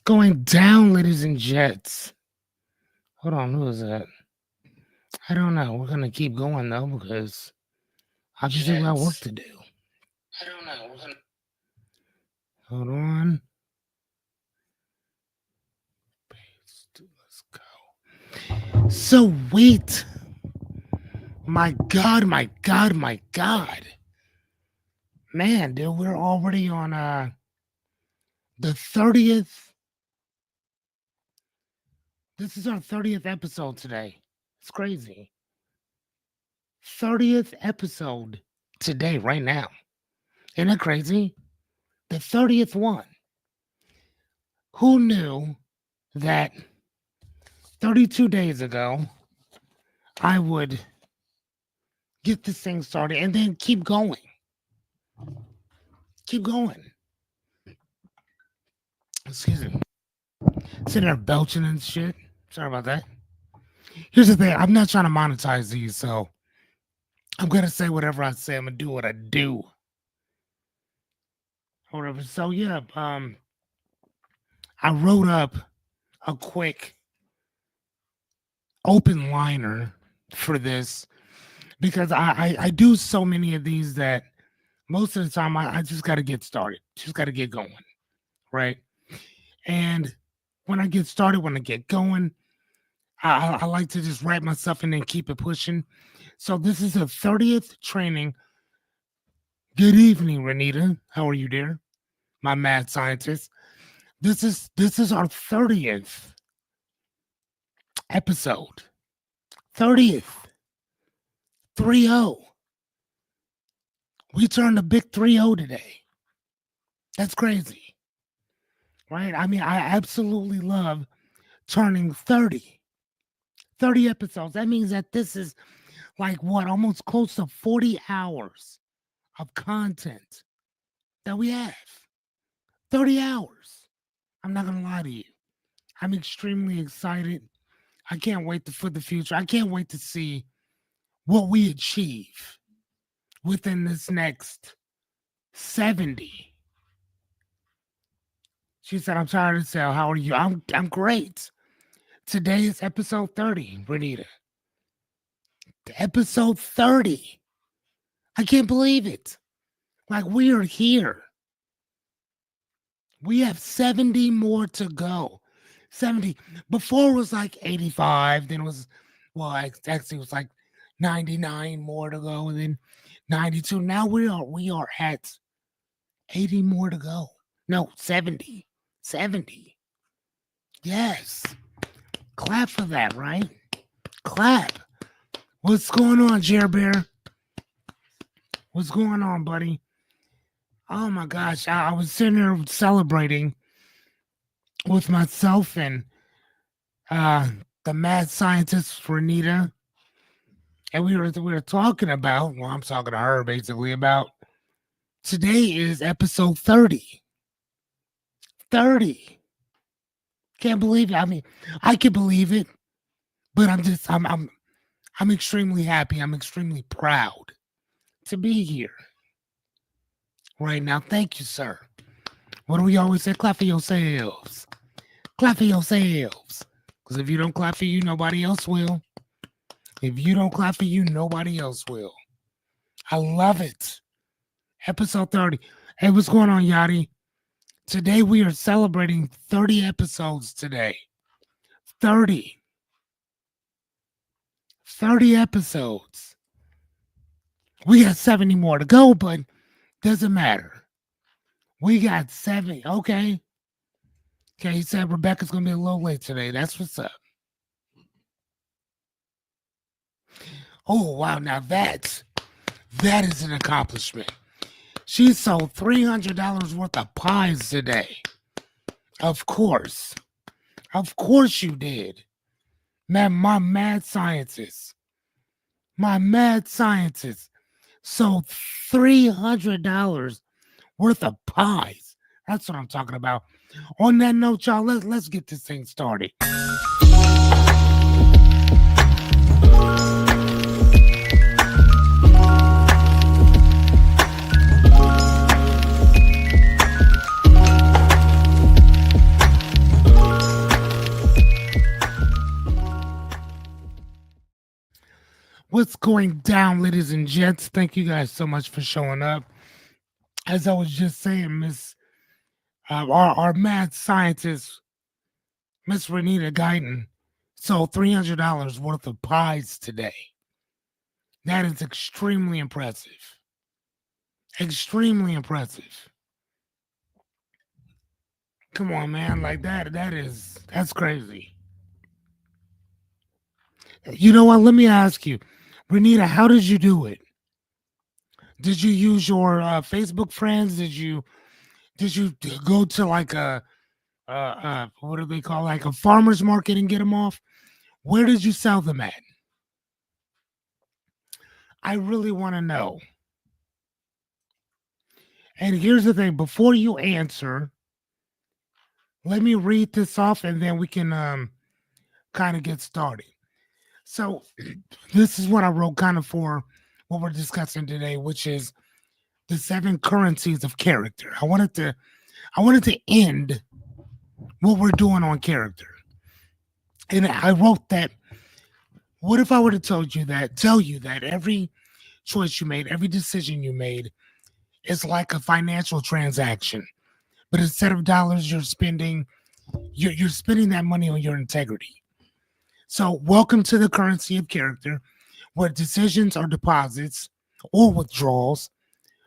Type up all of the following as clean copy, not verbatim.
going down, ladies and gents. Hold on, who is that? I don't know. We're gonna keep going though because obviously we got work to do. I don't know. Hold on. Let's go. Sweet. My God, my God, my God. Man, dude, we're already on the 30th. This is our 30th episode today. It's crazy. 30th episode today, right now. Isn't that crazy? The 30th one. Who knew that 32 days ago I would get this thing started and then keep going? Keep going. Excuse me. Sitting there belching and shit. Sorry about that. Here's the thing. I'm not trying to monetize these, so I'm going to say whatever I say. I'm going to do what I do. Whatever. So, yeah, I wrote up a quick open liner for this because I do so many of these that most of the time I just got to get started. Just got to get going, right? And when I get started, when I get going, I like to just wrap myself and then keep it pushing. So this is the 30th training. Good evening, Renita. How are you, dear? My mad scientist. This is our 30th episode. 30th. 3-0. We turned a big 3-0 today. That's crazy. Right? I mean, I absolutely love turning 30. 30 episodes. That means that this is like what? Almost close to 40 hours of content that we have. 30 hours. I'm not going to lie to you. I'm extremely excited. I can't wait for the future. I can't wait to see what we achieve within this next 70. She said, I'm tired of sale. How are you? I'm great. Today is episode 30, Renita. Episode 30. I can't believe it. Like, we are here. We have 70 more to go. 70. Before it was like 85. Then it was, well, actually it was like 99 more to go. And then 92. Now we are at 80 more to go. No, 70. 70. Yes. Clap for that, right? Clap. What's going on, Jer Bear? What's going on, buddy? Oh my gosh, I was sitting there celebrating with myself and the mad scientist Renita, and we were talking about. Well, I'm talking to her basically about. Today is episode 30. 30. Can't believe it. I mean, I can believe it, but I'm extremely happy. I'm extremely proud to be here right now. Thank you, sir. What do we always say? Clap for yourselves. Clap for yourselves. Because if you don't clap for you, nobody else will. If you don't clap for you, nobody else will. I love it. Episode 30. Hey, what's going on, Yachty? Today we are celebrating 30 episodes today. 30. 30 episodes. We got 70 more to go, but doesn't matter. We got 70. Okay. Okay, he said Rebecca's going to be a little late today. That's what's up. Oh, wow. Now that is an accomplishment. She sold $300 worth of pies today. Of course. Of course you did. Man, my mad scientist sold $300 worth of pies. That's what I'm talking about. On that note, y'all, let's get this thing started. going down, ladies and gents? Thank you guys so much for showing up. As I was just saying, Miss our mad scientist, Miss Renita Guyton, sold $300 worth of pies today. That is extremely impressive. Extremely impressive. Come on, man. Like that's crazy. You know what? Let me ask you, Renita, how did you do it? Did you use your Facebook friends? Did you go to like a what do they call, like a farmer's market and get them off? Where did you sell them at? I really want to know. And here's the thing: before you answer, let me read this off, and then we can kind of get started. So, this is what I wrote, kind of for what we're discussing today, which is the seven currencies of character. I wanted to end what we're doing on character, and I wrote that. What if I were to tell you that every choice you made, every decision you made, is like a financial transaction, but instead of dollars, you're spending that money on your integrity. So, welcome to the currency of character, where decisions are deposits or withdrawals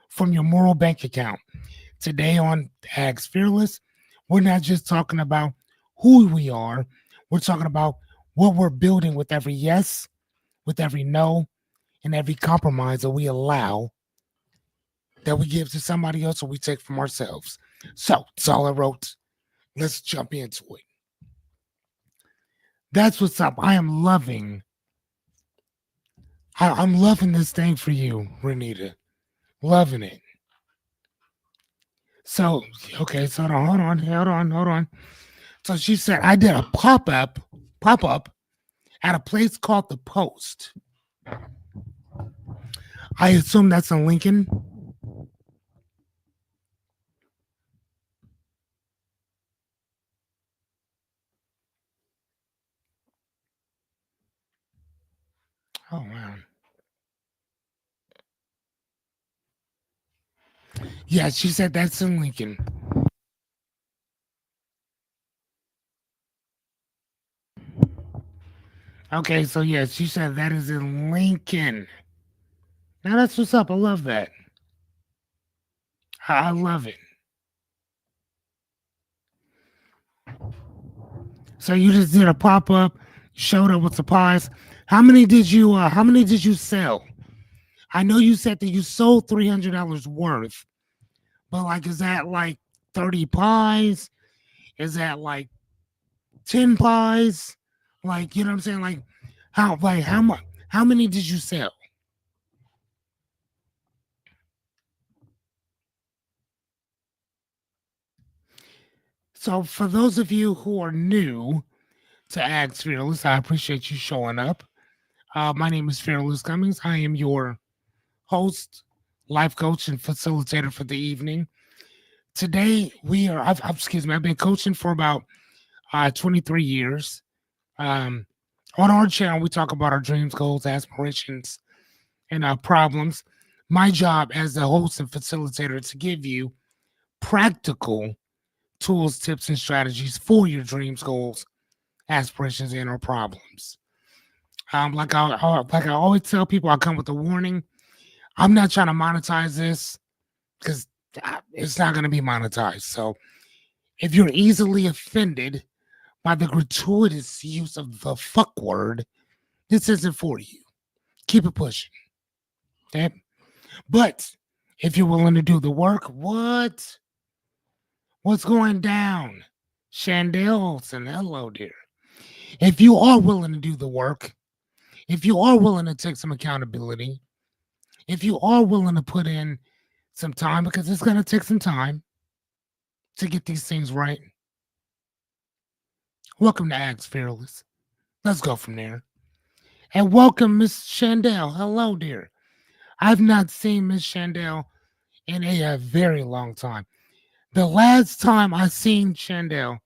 from your moral bank account. Today on Ags Fearless, we're not just talking about who we are, we're talking about what we're building with every yes, with every no, and every compromise that we allow, that we give to somebody else or we take from ourselves. So that's all I wrote. Let's jump into it. That's what's up. I'm loving this thing for you, Renita. Loving it. So, okay, so hold on. So she said, I did a pop up at a place called The Post. I assume that's in Lincoln. Oh, wow. Yeah, she said that's in Lincoln. Okay, so yeah, she said that is in Lincoln. Now that's what's up. I love that. I love it. So you just did a pop up, showed up with supplies. How many did you sell? I know you said that you sold $300 worth, but like, is that like 30 pies? Is that like 10 pies? Like, you know what I'm saying? How much, how many did you sell? So for those of you who are new to Ags Fearless, I appreciate you showing up. My name is Fearless Cummings. I am your host, life coach, and facilitator for the evening. Today excuse me, I've been coaching for about 23 years. Um, on our channel, we talk about our dreams, goals, aspirations, and problems. My job as the host and facilitator is to give you practical tools, tips, and strategies for your dreams, goals, aspirations, and or problems. Like I always tell people, I come with a warning. I'm not trying to monetize this because it's not going to be monetized. So if you're easily offended by the gratuitous use of the fuck word, this isn't for you. Keep it pushing. Okay. But if you're willing to do the work, what's going down? Chandel Olson, hello, dear. If you are willing to do the work, if you are willing to take some accountability, if you are willing to put in some time, because it's going to take some time to get these things right, welcome to Ags Fearless. Let's go from there. And welcome, Miss Chandel. Hello, dear. I've not seen Miss Chandel in a very long time. The last time I seen Chandel,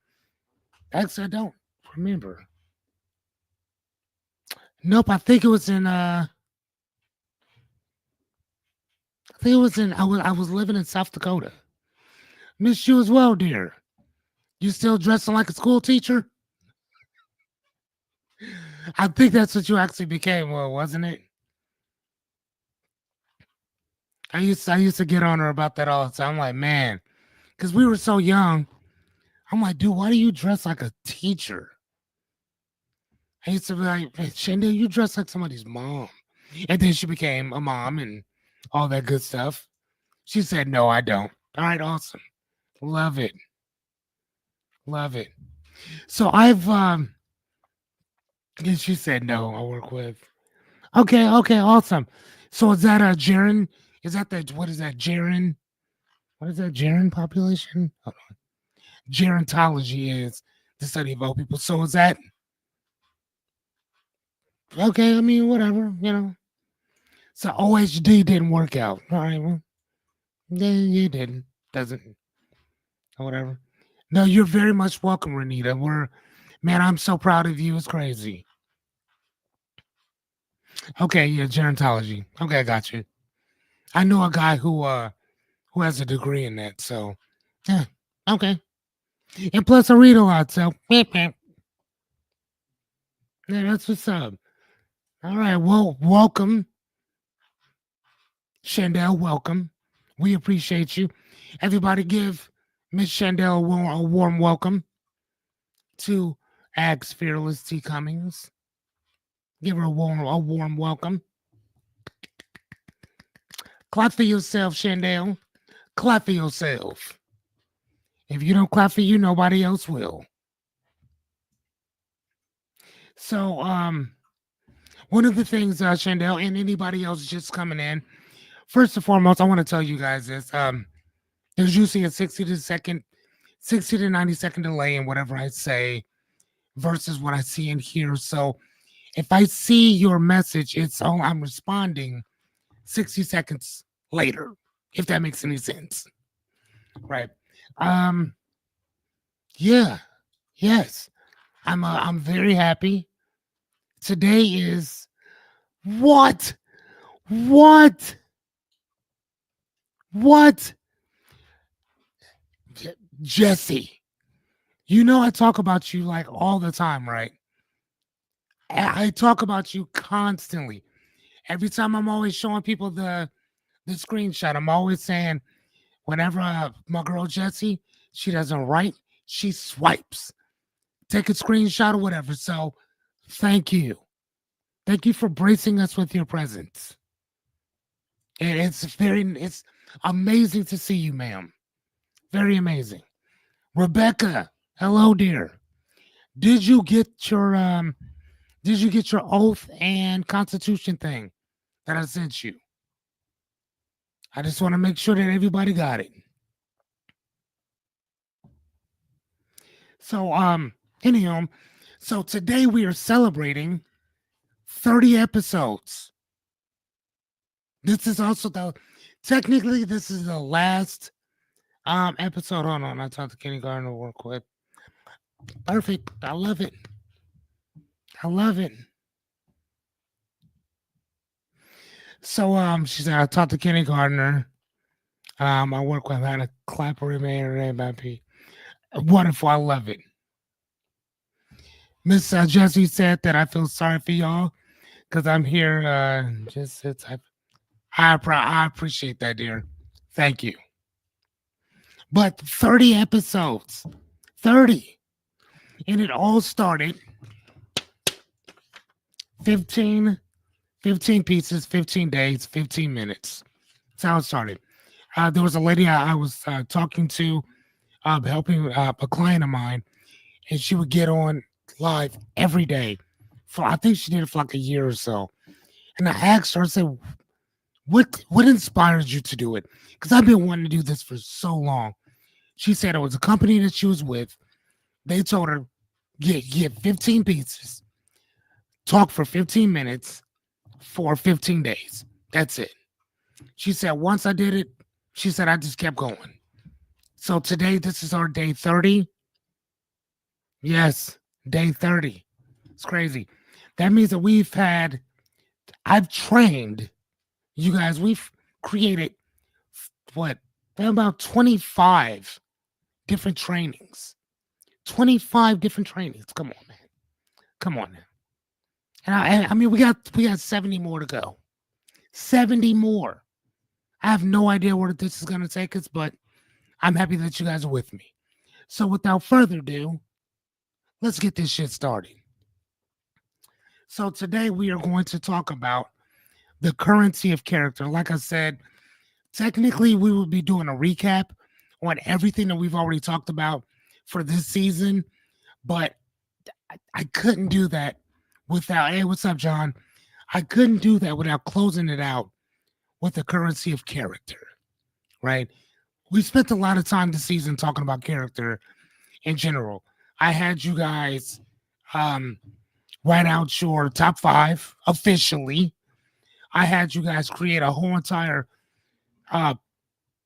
actually, I don't remember. Nope, I think it was in I think it was I was living in South Dakota. Miss you as well, dear. You still dressing like a school teacher? I think that's what you actually became, well, wasn't it? I used to get on her about that all the time. I'm like, man, because we were so young. I'm like, dude, why do you dress like a teacher? I used to be like, "Hey, Shandell, you dress like somebody's mom." And then she became a mom and all that good stuff. She said, no, I don't. All right, awesome. Love it. Love it. So and she said, no, I work with. Okay, okay, awesome. So is that a Jaren? Is that the, what is that, Jaren? What is that, Jaren population? Hold on. Gerontology is the study of old people. So is that, okay, I mean, whatever, you know. So OHD didn't work out. All right, well, yeah, you didn't. Doesn't, or whatever. No, you're very much welcome, Renita. Man, I'm so proud of you. It's crazy. Okay, yeah, gerontology. Okay, I got you. I know a guy who has a degree in that. So, yeah, okay. And plus, I read a lot. So, yeah, that's what's up. All right. Well, welcome, Chandel. Welcome. We appreciate you. Everybody, give Miss Chandel a warm welcome to Ags Fearless T Cummings. Give her a warm welcome. Clap for yourself, Chandel. Clap for yourself. If you don't clap for you, nobody else will. So, one of the things, Chandel, and anybody else just coming in, first and foremost, I want to tell you guys this. There's usually a 60 to 90-second delay in whatever I say versus what I see and hear. So if I see your message, I'm responding 60 seconds later, if that makes any sense. Right. Um, yeah, yes. I'm very happy. Today is what? What? What? Jesse. You know I talk about you like all the time, right? I talk about you constantly. Every time I'm always showing people the screenshot, I'm always saying whenever my girl Jessie, she doesn't write, she swipes. Take a screenshot or whatever. So thank you. Thank you for bracing us with your presence. And it's amazing to see you, ma'am. Very amazing. Rebecca, hello, dear. Did you get your oath and constitution thing that I sent you? I just want to make sure that everybody got it. So anyhow, so today we are celebrating 30 episodes. This is also technically this is the last episode. Hold on, I talked to Kenny Gardner real quick. Perfect. I love it. I love it. So she said I talked to Kenny Gardner. I work with Hannah Clapper and P. Wonderful. I love it. Miss Jessie said that I feel sorry for y'all because I'm here just to type. I appreciate that, dear. Thank you. But 30 episodes. 30. And it all started 15 pieces, 15 days, 15 minutes. That's how it started. There was a lady I was talking to, helping a client of mine, and she would get on live every day. I think she did it for like a year or so. And I asked her, I said, what inspires you to do it? Because I've been wanting to do this for so long. She said it was a company that she was with. They told her, get 15 pieces, talk for 15 minutes for 15 days. That's it. She said, once I did it, she said, I just kept going. So today, this is our day 30. Yes, day 30. It's crazy. That means that I've trained, you guys, we've created what, about 25 different trainings. 25 different trainings. Come on, man. Come on now. And I mean, we got 70 more to go. 70 more. I have no idea where this is going to take us, but I'm happy that you guys are with me. So without further ado, let's get this shit started. So today we are going to talk about the currency of character. Like I said, technically we will be doing a recap on everything that we've already talked about for this season, but I couldn't do that without, hey, what's up, John? I couldn't do that without closing it out with the currency of character, right? We spent a lot of time this season talking about character in general. I had you guys write out your top 5 officially. I had you guys create a whole entire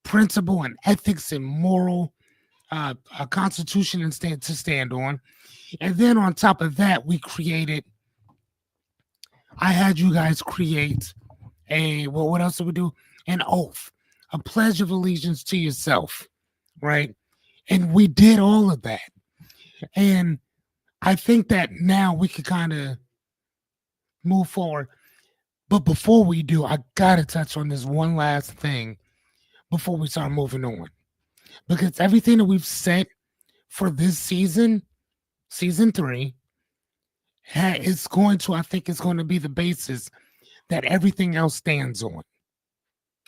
principle and ethics and moral a constitution and to stand on. And then on top of that, I had you guys create what else did we do? An oath, a pledge of allegiance to yourself, right? And we did all of that. And I think that now we could kind of move forward. But before we do, I got to touch on this one last thing before we start moving on. Because everything that we've set for this season 3, I think it's going to be the basis that everything else stands on,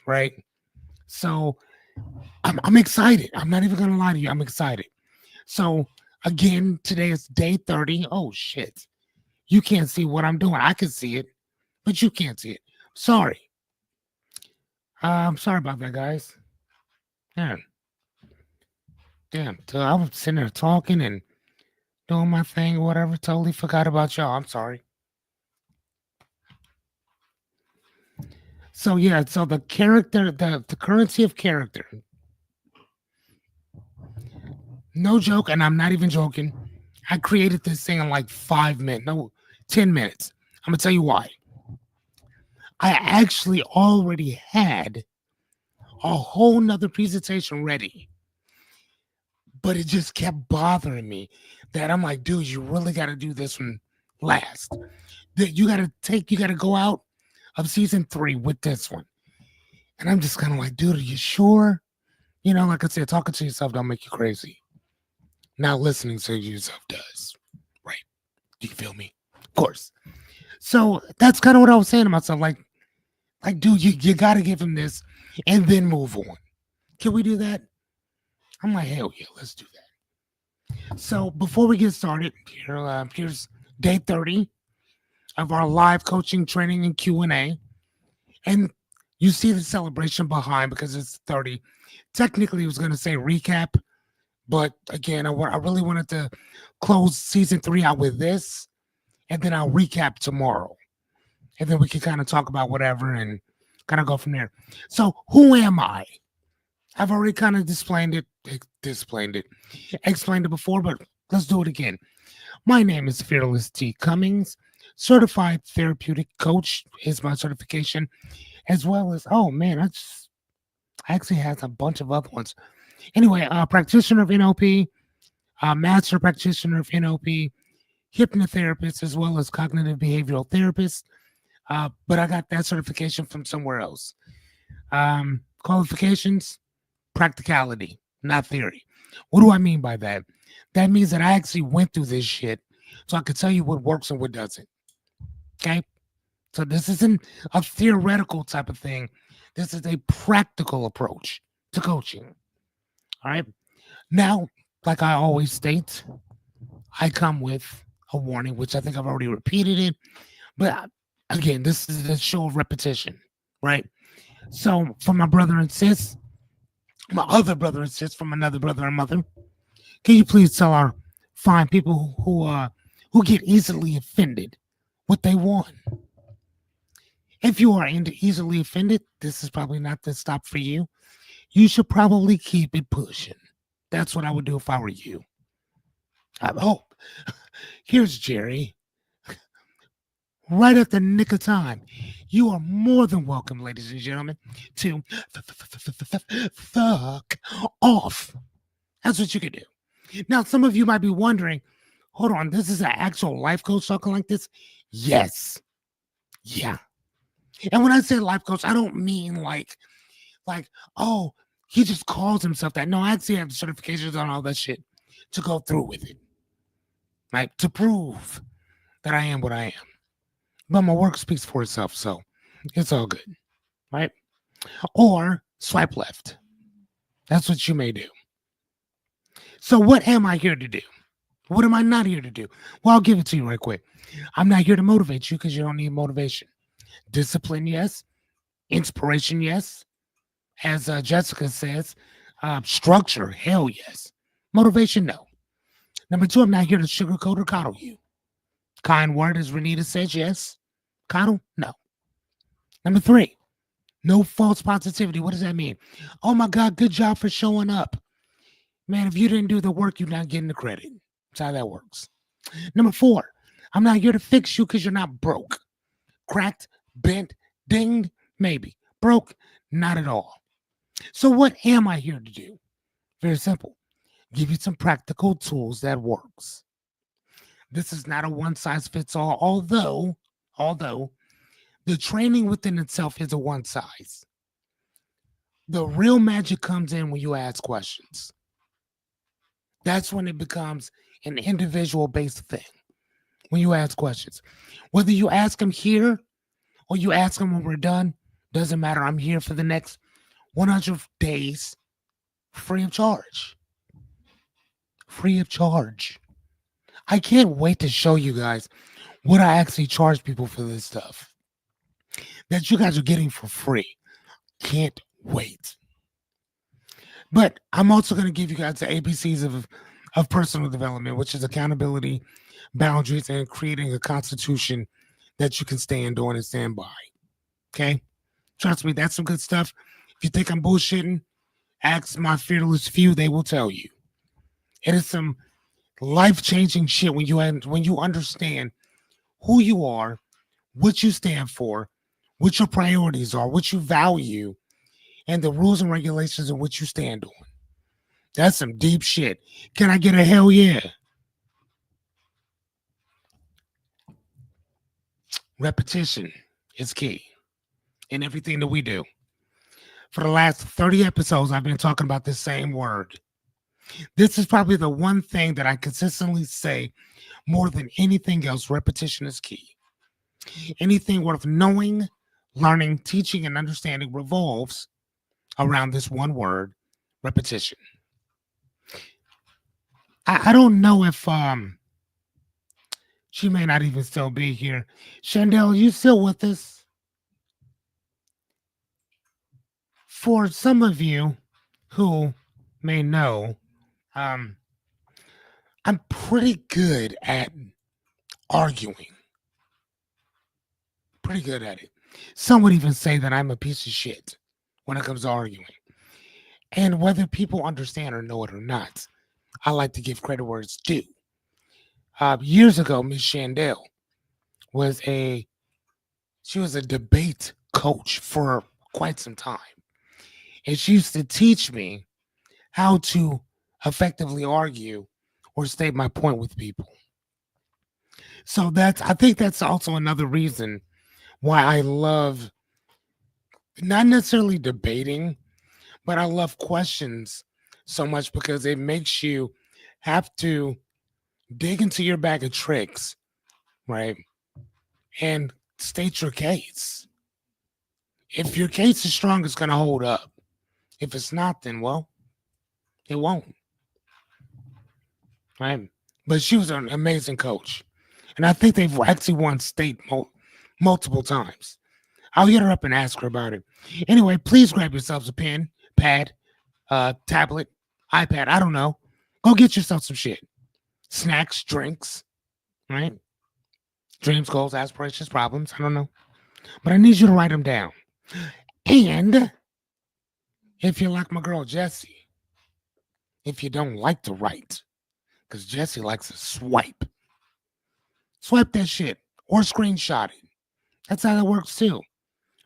right? So I'm excited. I'm not even going to lie to you. I'm excited. So again, today is day 30. Oh, shit. You can't see what I'm doing. I can see it, but you can't see it. Sorry. I'm sorry about that, guys. Damn. So I was sitting there talking and doing my thing or whatever. Totally forgot about y'all. I'm sorry. So yeah, so the currency of character. No joke, and I'm not even joking. I created this thing in like 10 minutes. I'm gonna tell you why. I actually already had a whole nother presentation ready, but it just kept bothering me that I'm like, dude, you really got to do this one last. You got to go out of season 3 with this one. And I'm just kind of like, dude, are you sure? You know, like I said, talking to yourself don't make you crazy. Now listening to yourself does. Right. Do you feel me? Of course. So that's kind of what I was saying to myself. Like, dude, you got to give him this and then move on. Can we do that? I'm like, hell yeah, let's do that. So before we get started, here's day 30 of our live coaching training and Q&A. And you see the celebration behind because it's 30. Technically, I was going to say recap, but again, I really wanted to close season 3 out with this, and then I'll recap tomorrow. And then we can kind of talk about whatever and kind of go from there. So who am I? I've already kind of explained it before, but let's do it again. My name is Fearless T. Cummings, certified therapeutic coach is my certification, as well as, oh man, I actually have a bunch of other ones. Anyway, practitioner of NLP, master practitioner of NLP, hypnotherapist, as well as cognitive behavioral therapist. But I got that certification from somewhere else. Qualifications, practicality, not theory. What do I mean by that? That means that I actually went through this shit so I could tell you what works and what doesn't. Okay? So this isn't a theoretical type of thing. This is a practical approach to coaching. All right? Now, like I always state, I come with a warning, which I think I've already repeated it. But again, this is a show of repetition, right? So for my brother and sis, my other brother and sis from another brother and mother, can you please tell our fine people who get easily offended what they want? If you are easily offended, this is probably not the stop for you. You should probably keep it pushing. That's what I would do if I were you. Here's Jerry. right at the nick of time. You are more than welcome, ladies and gentlemen, to fuck off. That's what you can do. Now, some of you might be wondering, hold on, this is an actual life coach talking like this? Yes. Yeah. And when I say life coach, I don't mean like, oh, he just calls himself that. No, I actually have certifications on all that shit to go through with it. Right? To prove that I am what I am. But my work speaks for itself, so it's all good. Right? Or swipe left. That's what you may do. So what am I here to do? What am I not here to do? Well, I'll give it to you right quick. I'm not here to motivate you because you don't need motivation. Discipline, yes. Inspiration, yes. As Jessica says, structure, hell yes. Motivation, no. Number two, I'm not here to sugarcoat or coddle you. Kind word, as Renita says, yes. Coddle, no. Number three, no false positivity. What does that mean? Oh my God, good job for showing up. Man, if you didn't do the work, you're not getting the credit. That's how that works. Number four, I'm not here to fix you because you're not broke. Cracked, bent, dinged, maybe. Broke, not at all. So what am I here to do? Very simple. Give you some practical tools that works. This is not a one size fits all, although the training within itself is a one size. The real magic comes in when you ask questions. That's when it becomes an individual based thing. When you ask questions, whether you ask them here or you ask them when we're done, doesn't matter. I'm here for the next 100 days free of charge. Free of charge. I can't wait to show you guys what I actually charge people for this stuff that you guys are getting for free. Can't wait. But I'm also going to give you guys the ABCs of personal development, which is accountability, boundaries, and creating a constitution that you can stand on and stand by. Okay? Trust me, that's some good stuff. If you think I'm bullshitting, ask my fearless few, they will tell you. It is some life-changing shit when you understand who you are, what you stand for, what your priorities are, what you value, and the rules and regulations in which you stand on. That's some deep shit. Can I get a hell yeah? Repetition is key in everything that we do. For the last 30 episodes, I've been talking about this same word. This is probably the one thing that I consistently say more than anything else. Repetition is key. Anything worth knowing, learning, teaching, and understanding revolves around this one word, repetition. I don't know if she may not even still be here. Chandel, you still with us? For some of you who may know, I'm pretty good at arguing. Pretty good at it. Some would even say that I'm a piece of shit when it comes to arguing. And whether people understand or know it or not, I like to give credit where it's due. Years ago, Miss Chandel she was a debate coach for quite some time. And she used to teach me how to effectively argue or state my point with people. So I think that's also another reason why I love not necessarily debating, but I love questions so much because it makes you have to dig into your bag of tricks, right? And state your case. If your case is strong, it's going to hold up. If it's not, then, well, it won't. Right? But she was an amazing coach. And I think they've actually won state multiple times. I'll hit her up and ask her about it. Anyway, please grab yourselves a pen, pad, tablet, iPad. I don't know. Go get yourself some shit. Snacks, drinks, right? Dreams, goals, aspirations, problems. I don't know. But I need you to write them down. And if you're like my girl, Jessie, if you don't like to write, because Jessie likes to swipe that shit or screenshot it. That's how that works too.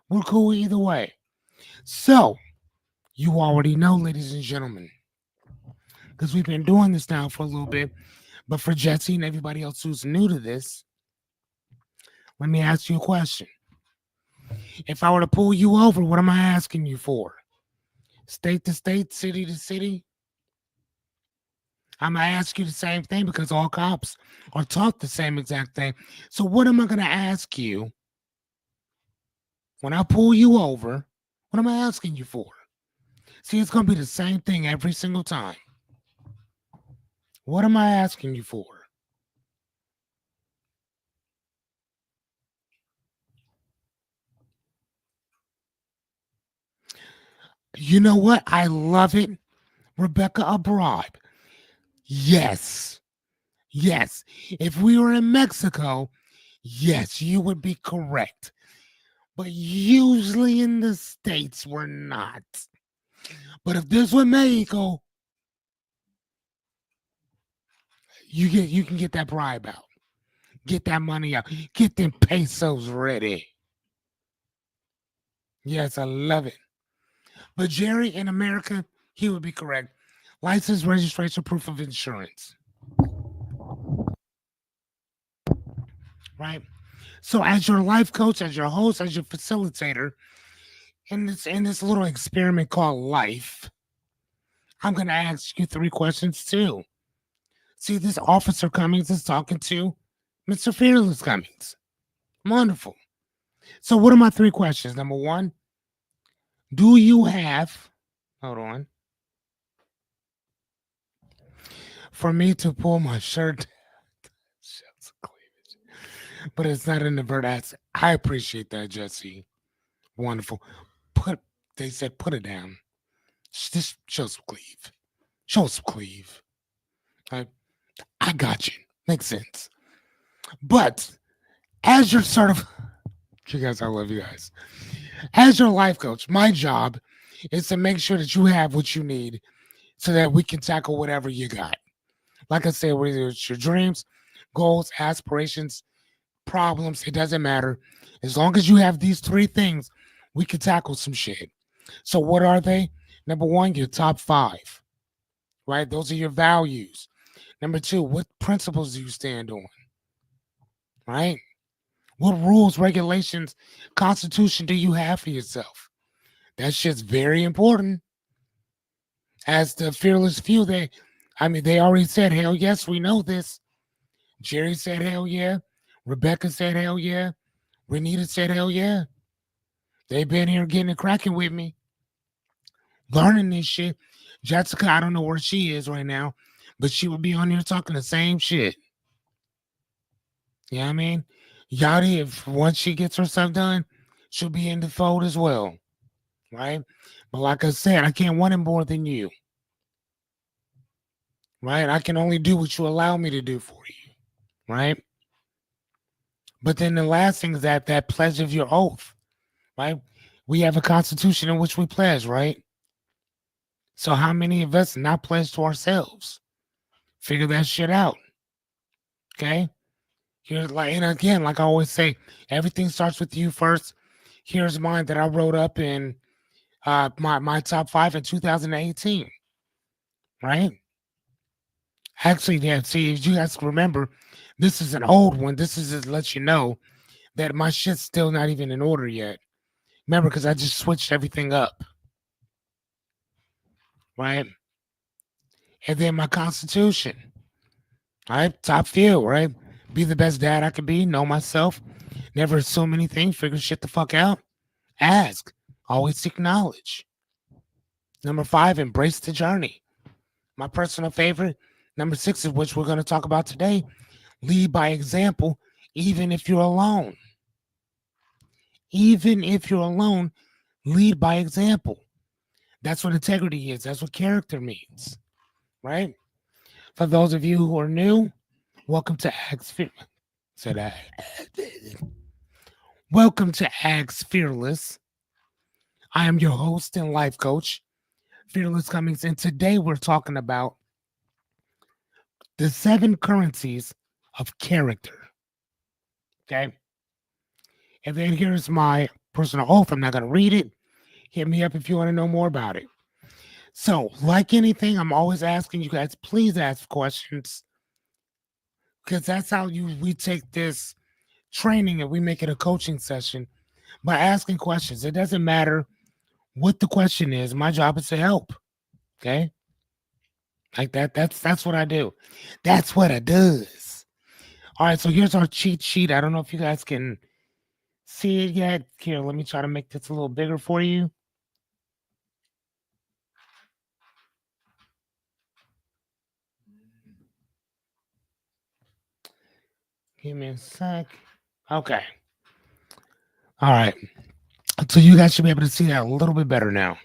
We're cool either way. So, you already know, ladies and gentlemen, because we've been doing this now for a little bit. But for Jesse and everybody else who's new to this, let me ask you a question. If I were to pull you over, what am I asking you for? State to state, city to city? I'm going to ask you the same thing because all cops are taught the same exact thing. So, what am I going to ask you when I pull you over? What am I asking you for? See, it's going to be the same thing every single time. What am I asking you for? You know what? I love it. Rebecca, a bribe. Yes. Yes. If we were in Mexico, yes, you would be correct. But usually in the States, we're not. But if this was Mexico, you can get that bribe out. Get that money out. Get them pesos ready. Yes, I love it. But Jerry, in America, he would be correct. License, registration, proof of insurance. Right? So as your life coach, as your host, as your facilitator, in this little experiment called life, I'm gonna ask you three questions too. See, this Officer Cummings is talking to Mr. Fearless Cummings. Wonderful. So what are my three questions? Number one, do you have, hold on, for me to pull my shirt, but it's not in the bird ass. I appreciate that, Jesse. Wonderful. Put, they said, put it down. Just show some cleave. Show some cleave. I got you. Makes sense. But as your sort of, you guys, I love you guys. As your life coach, my job is to make sure that you have what you need so that we can tackle whatever you got. Like I said, whether it's your dreams, goals, aspirations, problems, it doesn't matter. As long as you have these three things, we can tackle some shit. So, what are they? Number one, your top five, right? Those are your values. Number two, what principles do you stand on, right? What rules, regulations, constitution do you have for yourself? That shit's very important. As the fearless few, they already said, hell yes, we know this. Jerry said, hell yeah. Rebecca said, hell yeah. Renita said, hell yeah. They've been here getting it cracking with me, learning this shit. Jessica, I don't know where she is right now, but she will be on here talking the same shit. You know what I mean? Yachty, if once she gets her stuff done, she'll be in the fold as well. Right? But like I said, I can't want it more than you. Right? I can only do what you allow me to do for you. Right? But then the last thing is that pledge of your oath. Right? We have a constitution in which we pledge, right? So how many of us not pledge to ourselves? Figure that shit out. Okay? Here's like, and again, like I always say, everything starts with you first. Here's mine that I wrote up in my top five in 2018. Right? Actually, yeah, see, if you guys remember, this is an old one. This is to let you know that my shit's still not even in order yet. Remember, because I just switched everything up. Right? And then my constitution. Right? Top few, right? Be the best dad I could be, know myself, never assume anything, figure shit the fuck out. Ask. Always seek knowledge. Number five, embrace the journey. My personal favorite. Number six is which we're going to talk about today. Lead by example, even if you're alone. Even if you're alone, lead by example. That's what integrity is. That's what character means. Right? For those of you who are new, welcome to Axe Fearless. Said I. Welcome to Axe Fearless. I am your host and life coach, Fearless Cummings, and today we're talking about the 7 currencies of character. Okay. And then here's my personal oath. I'm not going to read it. Hit me up if you want to know more about it. So, like anything, I'm always asking you guys, please ask questions because that's how we take this training and we make it a coaching session by asking questions. It doesn't matter what the question is. My job is to help. Okay, like that. That's what I do. That's what it does. All right. So here's our cheat sheet. I don't know if you guys can see it yet. Here, let me try to make this a little bigger for you. Give me a sec. Okay. All right. So you guys should be able to see that a little bit better now.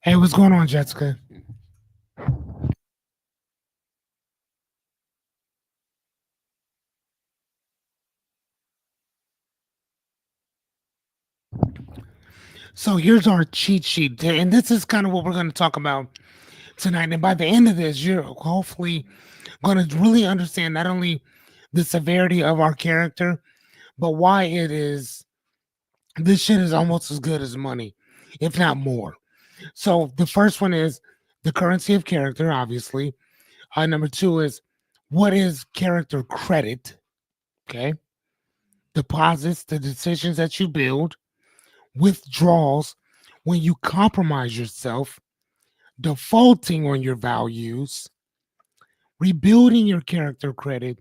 Hey, what's going on, Jessica? So here's our cheat sheet, and this is kind of what we're going to talk about tonight. And by the end of this, you're hopefully going to really understand not only the severity of our character, but why it is this shit is almost as good as money, if not more. So the first one is the currency of character, obviously. Number two is what is character credit? Okay. Deposits, the decisions that you build, withdrawals, when you compromise yourself, defaulting on your values, rebuilding your character credit,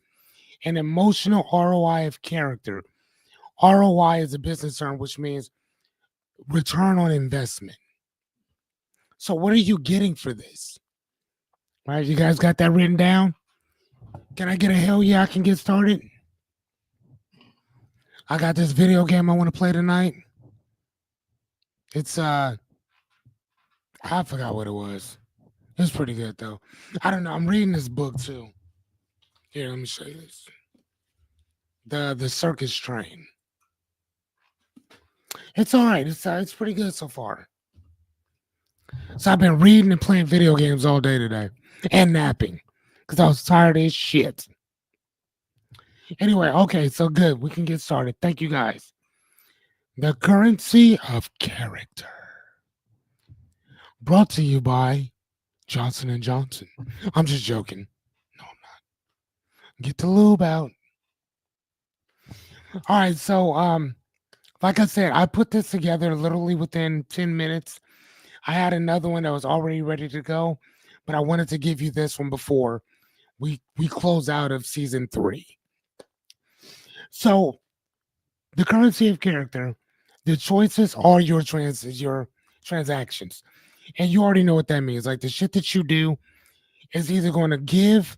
and emotional ROI of character. ROI is a business term, which means return on investment. So, what are you getting for this? Right? You guys got that written down? Can I get a hell yeah? I can get started. I got this video game I want to play tonight. It's I forgot what it was. It's pretty good though. I don't know. I'm reading this book too. Here, let me show you this. The Circus Train. It's all right. It's pretty good so far. So I've been reading and playing video games all day today, and napping because I was tired as shit. Anyway, okay, so good. We can get started. Thank you guys. The currency of character, brought to you by Johnson and Johnson. I'm just joking. No, I'm not. Get the lube out. All right, so like I said, I put this together literally within 10 minutes. I had another one that was already ready to go, but I wanted to give you this one before we close out of season 3. So the currency of character, the choices are your transactions. And you already know what that means. Like the shit that you do is either going to give,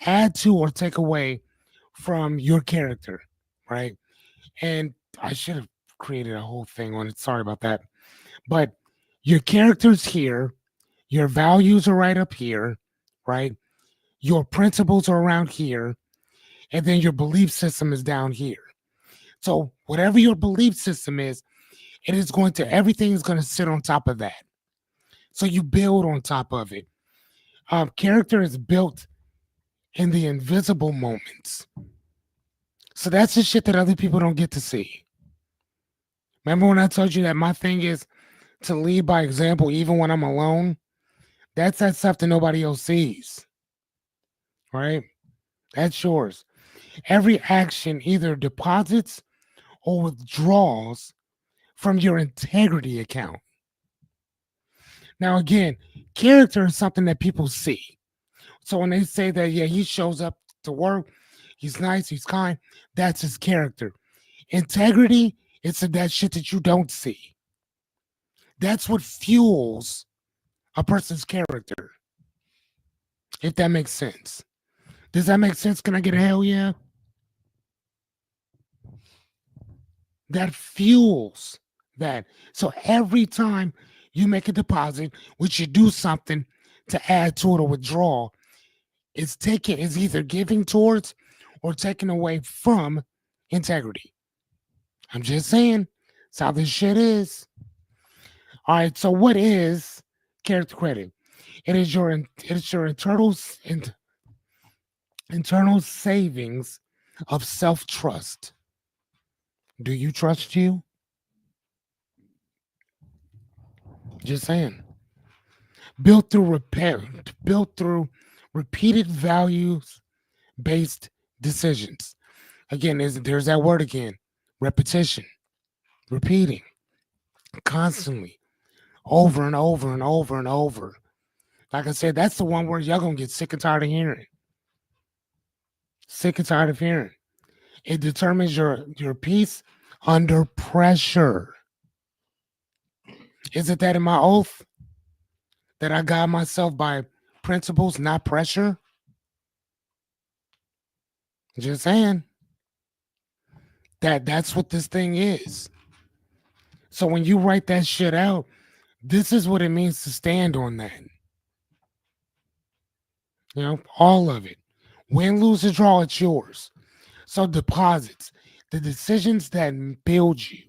add to, or take away from your character, right? And I should have created a whole thing on it. Sorry about that. But your character's here, your values are right up here, right? Your principles are around here, and then your belief system is down here. So whatever your belief system is, it is going to everything is going to sit on top of that. So you build on top of it. Character is built in the invisible moments. So that's the shit that other people don't get to see. Remember when I told you that my thing is to lead by example, even when I'm alone? That's that stuff that nobody else sees, right? That's yours. Every action either deposits or withdraws from your integrity account. Now, again, character is something that people see. So when they say that, yeah, he shows up to work, he's nice, he's kind, that's his character. Integrity, it's that shit that you don't see. That's what fuels a person's character, if that makes sense. Does that make sense? Can I get a hell yeah? That fuels that. So every time you make a deposit, which you do something to add to it or withdraw, it's either giving towards or taking away from integrity. I'm just saying, that's how this shit is. All right. So what is character credit? It is your internal savings of self trust. Do you trust you? Just saying. Built through repair, built through repeated values based decisions. Again, there's that word again. Repetition, repeating constantly, over and over and over and over. Like I said, that's the one word y'all gonna get sick and tired of hearing. Sick and tired of hearing. It determines your peace under pressure. Is it that in my oath that I guide myself by principles, not pressure? Just saying. That's what this thing is. So when you write that shit out, this is what it means to stand on that. All of it. Win, lose, or draw, it's yours. So deposits, the decisions that build you.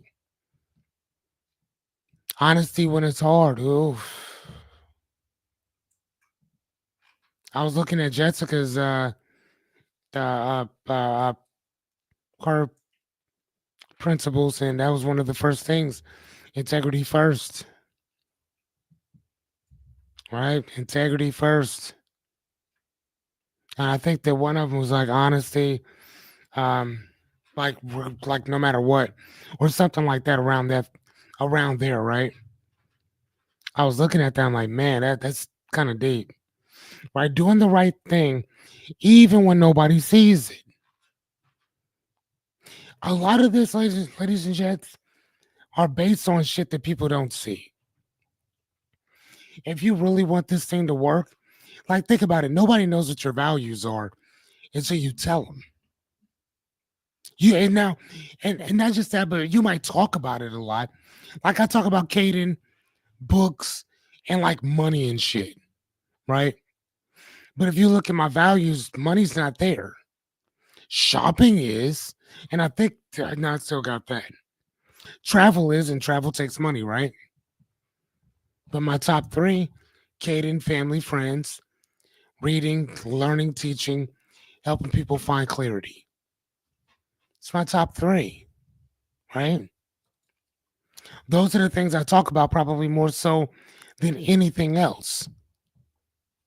Honesty when it's hard. Oof. I was looking at Jessica's uh, uh, uh her principles, and that was one of the first things. Integrity first, right? Integrity first. And I think that one of them was like honesty, um, like no matter what, or something like that around there, right? I was looking at that, I'm like, man, that's kind of deep, right? Doing the right thing, even when nobody sees it. A lot of this, ladies and gents, are based on shit that people don't see. If you really want this thing to work, like think about it. Nobody knows what your values are until you tell them. And now, and not just that, but you might talk about it a lot. Like I talk about Caden, books, and like money and shit, right? But if you look at my values, money's not there. Shopping is, and I think no, I still got that. Travel is, and travel takes money, right? But my top three: Caden, family, friends, reading, learning, teaching, helping people find clarity. It's my top three, right? Those are the things I talk about probably more so than anything else,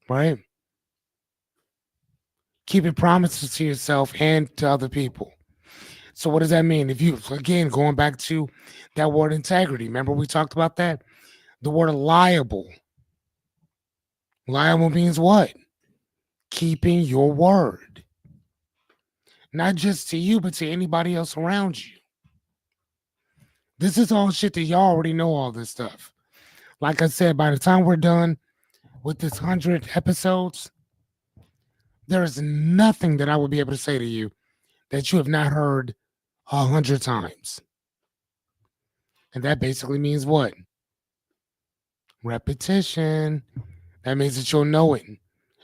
right? Keeping promises to yourself and to other people. So what does that mean? If you again going back to that word integrity, remember we talked about that? The word liable. Liable means what? Keeping your word. Not just to you, but to anybody else around you. This is all shit that y'all already know all this stuff. Like I said, by the time we're done with this 100 episodes, there is nothing that I would be able to say to you that you have not heard 100 times. And that basically means what? Repetition. That means that you'll know it.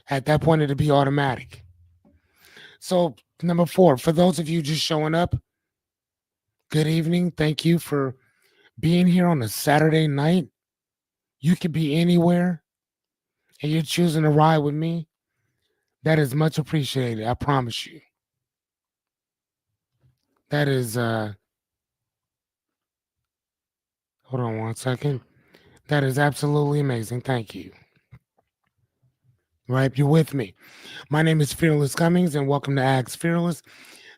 At that point, it'll be automatic. So, number 4, for those of you just showing up, good evening. Thank you for being here on a Saturday night. You could be anywhere and you're choosing to ride with me. That is much appreciated. I promise you. That is, hold on one second. That is absolutely amazing. Thank you. Right, you're with me. My name is Fearless Cummings, and welcome to Ask Fearless.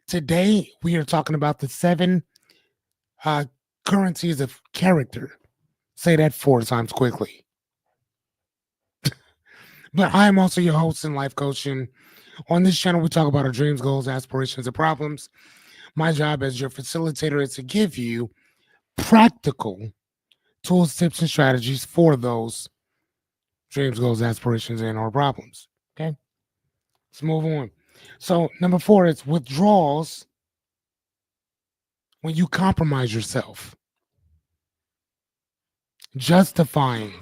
Today, we are talking about the 7 uh, currencies of character. Say that 4 times quickly. But I am also your host and life coach. And on this channel, we talk about our dreams, goals, aspirations, and problems. My job as your facilitator is to give you practical tools, tips, and strategies for those dreams, goals, aspirations, and or problems. Okay, let's move on. So number 4 is withdrawals when you compromise yourself, justifying,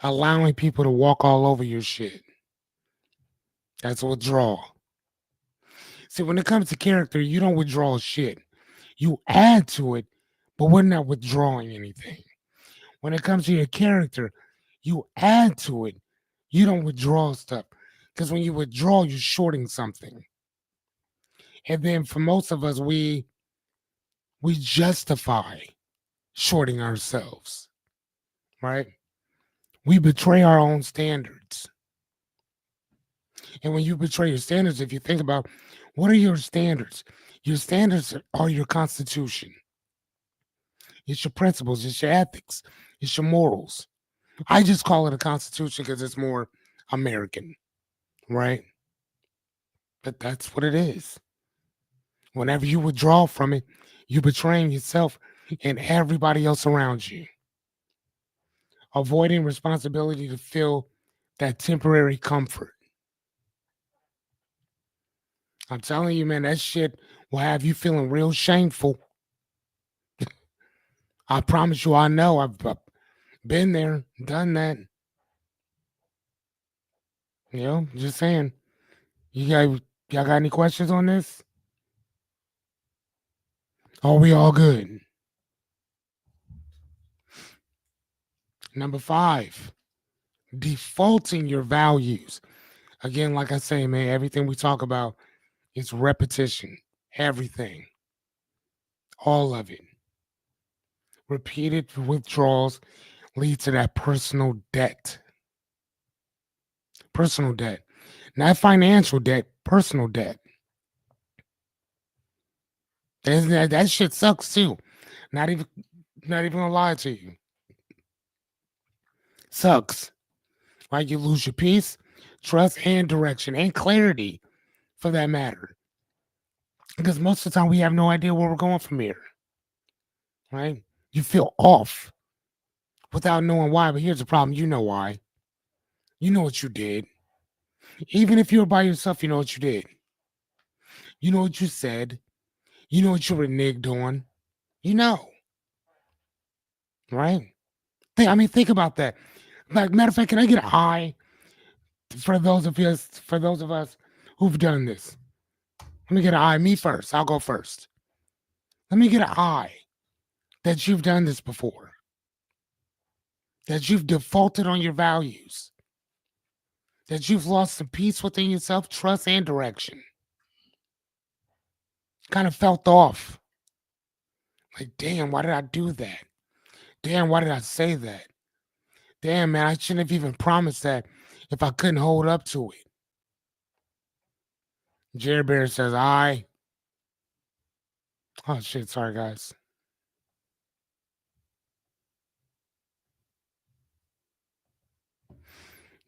allowing people to walk all over your shit. That's a withdrawal. See, when it comes to character, you don't withdraw shit. You add to it, but we're not withdrawing anything. When it comes to your character, you add to it. You don't withdraw stuff. Because when you withdraw, you're shorting something. And then for most of us, we We justify shorting ourselves, right? We betray our own standards. And when you betray your standards, if you think about what are your standards are your constitution, it's your principles, it's your ethics, it's your morals. I just call it a constitution because it's more American, right? But that's what it is. Whenever you withdraw from it, you're betraying yourself and everybody else around you, avoiding responsibility to feel that temporary comfort. I'm telling you, man, that shit will have you feeling real shameful. I promise you, I know. I've been there, done that. Just saying. Y'all got any questions on this? Are we all good? Number 5, defaulting your values. Again, like I say, man, everything we talk about is repetition. Everything. All of it. Repeated withdrawals lead to that personal debt. Personal debt. Not financial debt, personal debt. That shit sucks too. Not even not even gonna lie to you. Sucks. Right? You lose your peace, trust, and direction, and clarity for that matter. Because most of the time we have no idea where we're going from here. Right? You feel off without knowing why. But here's the problem: you know why. You know what you did. Even if you were by yourself, you know what you did. You know what you said. You know what you reneged on. You know, right? Think about that. Like, matter of fact, can I get a high for those of us who've done this? Let me get an eye. Me first. I'll go first. Let me get an eye that you've done this before. That you've defaulted on your values. That you've lost some peace within yourself, trust, and direction. Kind of felt off. Like, damn, why did I do that? Damn, why did I say that? Damn, man, I shouldn't have even promised that if I couldn't hold up to it. Jerry Bear says, oh shit, sorry guys.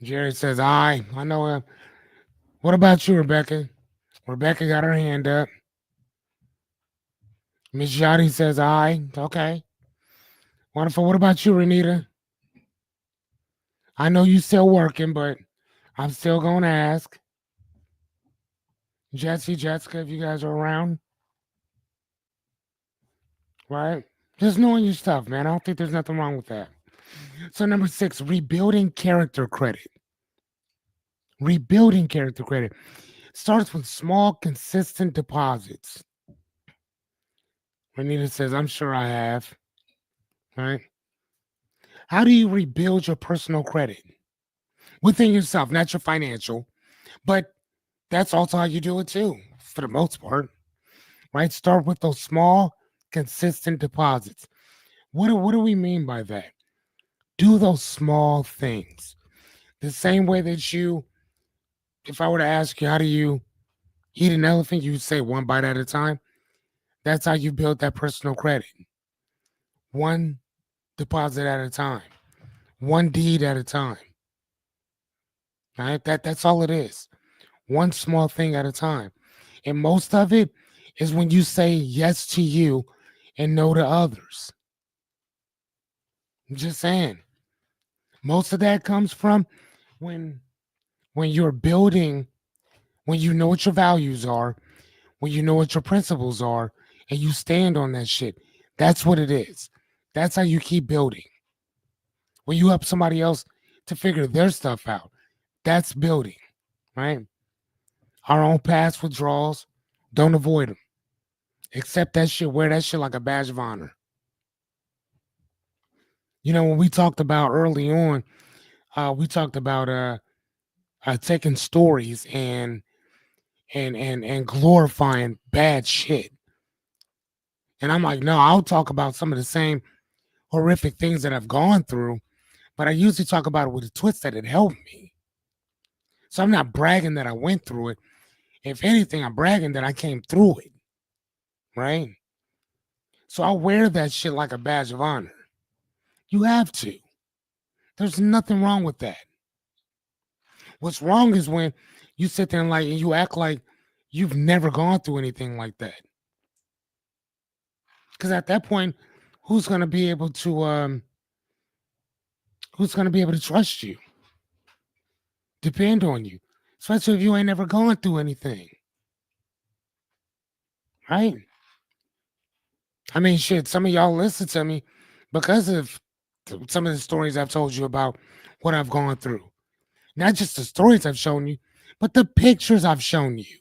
Jerry says, I know. What about you, Rebecca? Rebecca got her hand up. Miss Yachty says, okay. Wonderful. What about you, Renita? I know you still working, but I'm still going to ask. Jesse, Jessica, if you guys are around. Right? Just knowing your stuff, man. I don't think there's nothing wrong with that. So, number 6, rebuilding character credit. Rebuilding character credit starts with small, consistent deposits. Renita says, I'm sure I have. Right? How do you rebuild your personal credit? Within yourself, not your financial, but that's also how you do it too, for the most part. Right? Start with those small, consistent deposits. What do we mean by that? Do those small things. The same way that if I were to ask you, how do you eat an elephant? You would say one bite at a time. That's how you build that personal credit. One deposit at a time, one deed at a time. Right? That's all it is. One small thing at a time. And most of it is when you say yes to you and no to others. I'm just saying. Most of that comes from when you're building, when you know what your values are, when you know what your principles are, and you stand on that shit. That's what it is. That's how you keep building. When you help somebody else to figure their stuff out, that's building, right? Our own past withdrawals, don't avoid them. Accept that shit, wear that shit like a badge of honor. When we talked about early on, we talked about taking stories and glorifying bad shit. And I'm like, no, I'll talk about some of the same horrific things that I've gone through, but I usually talk about it with a twist that it helped me. So I'm not bragging that I went through it. If anything, I'm bragging that I came through it, right? So I'll wear that shit like a badge of honor. You have to. There's nothing wrong with that. What's wrong is when you sit there and you act like you've never gone through anything like that. Because at that point, who's gonna be able to who's gonna be able to trust you, depend on you, especially if you ain't never gone through anything, right? I mean, shit. Some of y'all listen to me because of some of the stories I've told you about what I've gone through. Not just the stories I've shown you, but the pictures I've shown you.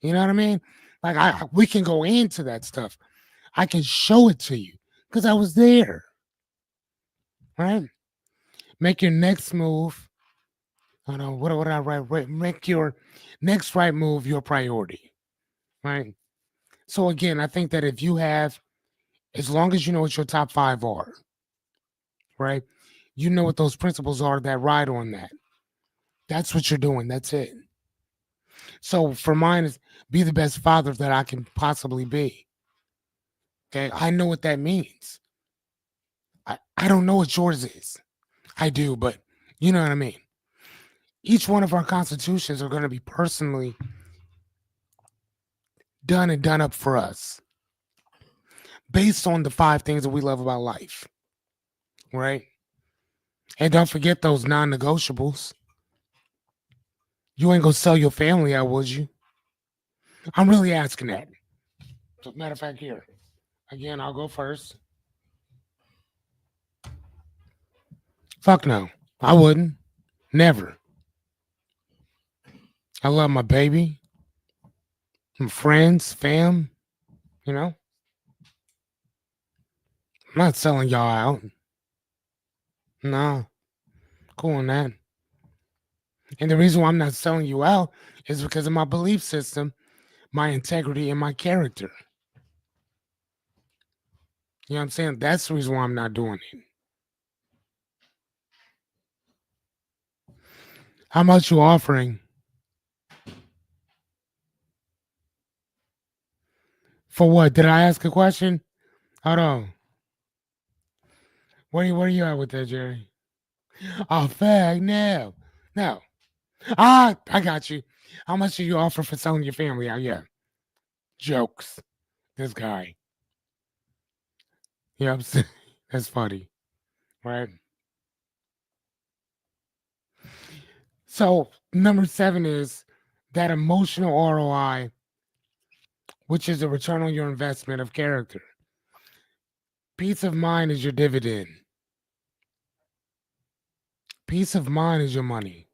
You know what I mean? Like we can go into that stuff. I can show it to you because I was there. Right? Make your next move. I don't know what would I write? Make your next right move your priority. Right? So again, I think that if you have, as long as you know what your top five are, right? You know what those principles are that ride on that. That's what you're doing. That's it. So for mine is be the best father that I can possibly be. Okay. I know what that means. I don't know what yours is. I do, but you know what I mean. Each one of our constitutions are going to be personally done and done up for us based on the five things that we love about life. Right. And don't forget those non negotiables. You ain't going to sell your family out, would you? I'm really asking that. So, matter of fact, here. Again, I'll go first. Fuck no. I wouldn't. Never. I love my baby, my friends, fam. You know, I'm not selling y'all out. No, cool on that. And the reason why I'm not selling you out is because of my belief system, my integrity, and my character. You know what I'm saying? That's the reason why I'm not doing it. How much you offering? For what? Did I ask a question? Hold on. Where are you at with that, Jerry? Oh, fag, no. No. Ah, I got you. How much do you offer for selling your family out? Yeah. Jokes. This guy. You know what I'm saying? That's funny. Right? So number 7 is that emotional ROI, which is a return on your investment of character. Peace of mind is your dividend. Peace of mind is your money.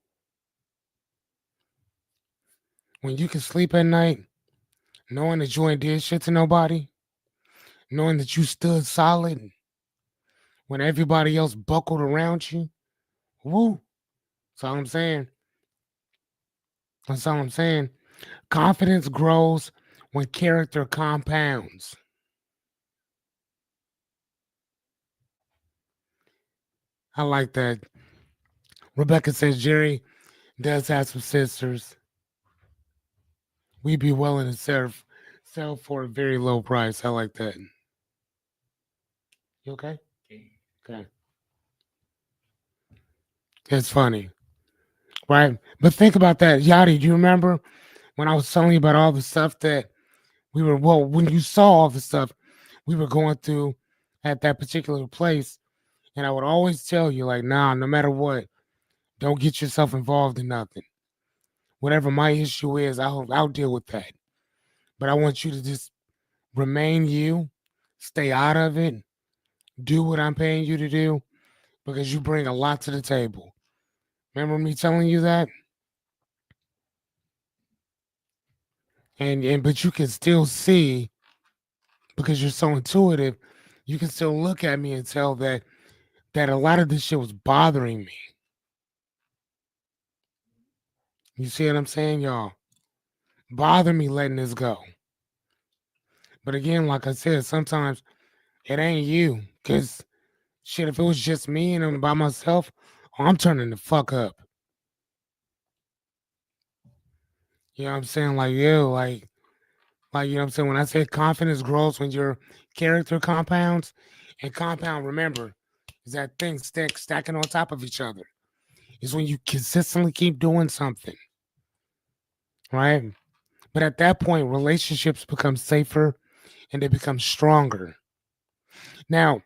When you can sleep at night, knowing that you ain't did shit to nobody, knowing that you stood solid when everybody else buckled around you, woo. That's all I'm saying. That's all I'm saying. Confidence grows when character compounds. I like that. Rebecca says Jerry does have some sisters. We'd be willing to sell for a very low price. I like that. You okay? Okay. It's funny, right? But think about that. Yachty, do you remember when I was telling you about all the stuff that when you saw all the stuff we were going through at that particular place, and I would always tell you, like, nah, no matter what, don't get yourself involved in nothing. Whatever my issue is, I'll deal with that. But I want you to just remain you, stay out of it, do what I'm paying you to do, because you bring a lot to the table. Remember me telling you that? And but you can still see, because you're so intuitive, you can still look at me and tell that a lot of this shit was bothering me. You see what I'm saying, y'all? Bother me letting this go. But again, like I said, sometimes it ain't you. Cause shit, if it was just me and I'm by myself, oh, I'm turning the fuck up. You know what I'm saying? Like, yeah, you know what I'm saying? When I say confidence grows when your character compounds, and compound, remember, is that thing stacking on top of each other. Is when you consistently keep doing something, right? But at that point, relationships become safer and they become stronger. Now,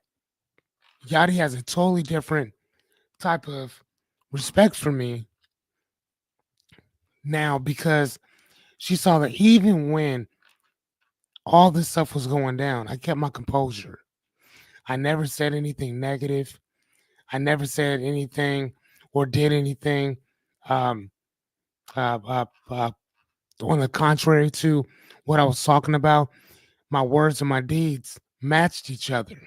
Yadi has a totally different type of respect for me now because she saw that even when all this stuff was going down, I kept my composure. I never said anything negative. I never said anything or did anything um, uh, uh, uh, on the contrary to what I was talking about. My words and my deeds matched each other.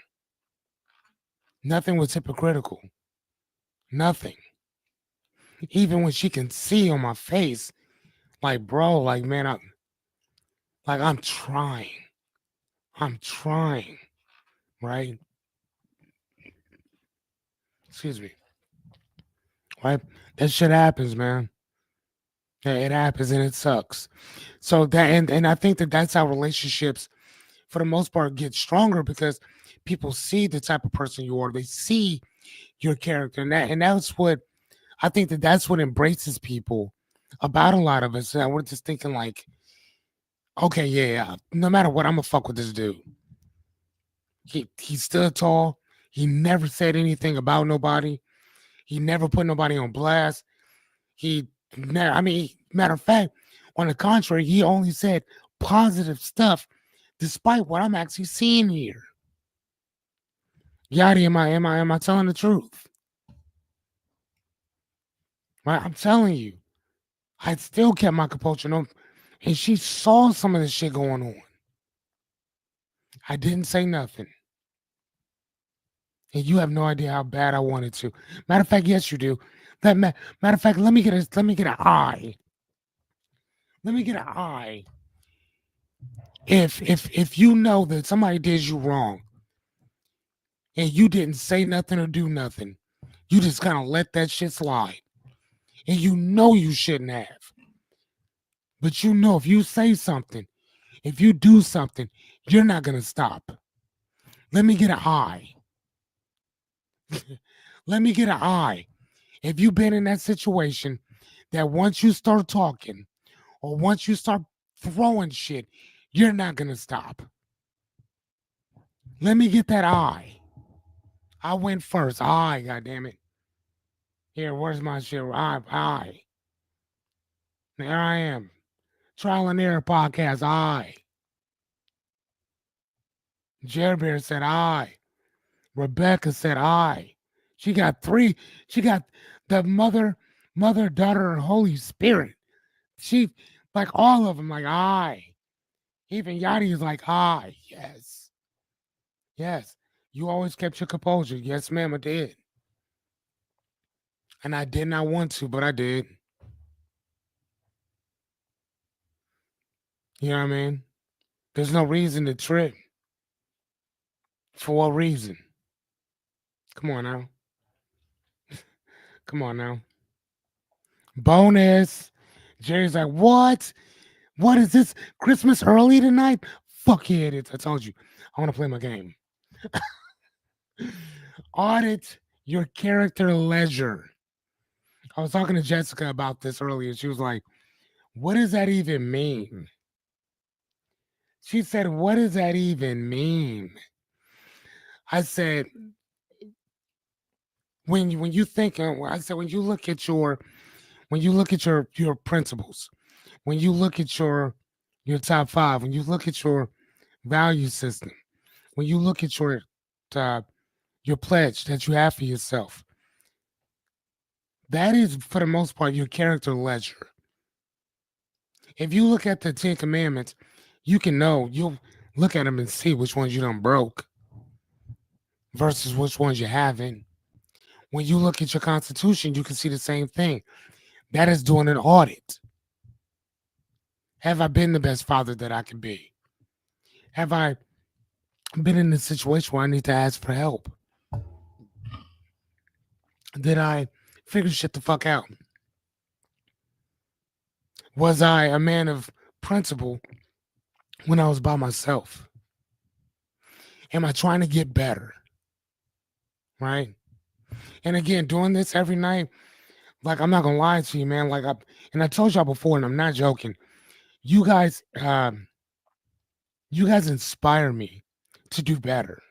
Nothing was hypocritical. Nothing. Even when she can see on my face, like, bro, like, man, I'm trying. I'm trying, right? Excuse me, right? That shit happens, man. Yeah, it happens and it sucks. So that and I think that that's how relationships, for the most part, get stronger because people see the type of person you are. They see your character, and that's what I think that that's what embraces people about a lot of us. And we're just thinking like, okay, yeah, no matter what, I'm gonna fuck with this dude. He stood tall. He never said anything about nobody. He never put nobody on blast. I mean, matter of fact, on the contrary, he only said positive stuff, despite what I'm actually seeing here. Yadi, am I telling the truth? Right? I'm telling you, I still kept my composure. No, and she saw some of this shit going on. I didn't say nothing. And you have no idea how bad I wanted to. Matter of fact, yes, you do. Matter of fact, let me get an eye. Let me get an eye. If you know that somebody did you wrong and you didn't say nothing or do nothing, you just kind of let that shit slide. And you know you shouldn't have. But you know if you say something, if you do something, you're not gonna stop. Let me get an eye. Let me get an eye. If you've been in that situation that once you start talking or once you start throwing shit, you're not gonna stop. Let me get that eye. I went first. Eye, goddamn it. Here, where's my shit? Eye. There I am. Trial and Error Podcast. Eye. Jerry Bear said eye. Rebecca said eye. She got three. She got the mother, daughter, and Holy Spirit. She like all of them, like eye. Even Yachty is like eye. Yes. Yes. You always kept your composure. Yes, ma'am, I did. And I did not want to, but I did. You know what I mean? There's no reason to trip. For what reason? Come on now. Come on now. Bonus. Jerry's like, what? What is this? Christmas early tonight? Fuck yeah, it is. I told you. I want to play my game. Audit your character ledger. I was talking to Jessica about this earlier. She was like, what does that even mean? She said, what does that even mean? I said, when you think, I said, when you look at your principles, when you look at your top five, when you look at your value system, when you look at uh, your pledge that you have for yourself, that is for the most part your character ledger. If you look at the Ten Commandments, you'll look at them and see which ones you done broke versus which ones you haven't. When you look at your Constitution, you can see the same thing. That is doing an audit. Have I been the best father that I can be? Have I been in a situation where I need to ask for help? Did I figure shit the fuck out? Was I a man of principle when I was by myself? Am I trying to get better? Right? And again, doing this every night, like I'm not gonna lie to you, man. And I told y'all before, and I'm not joking. You guys, you guys inspire me to do better.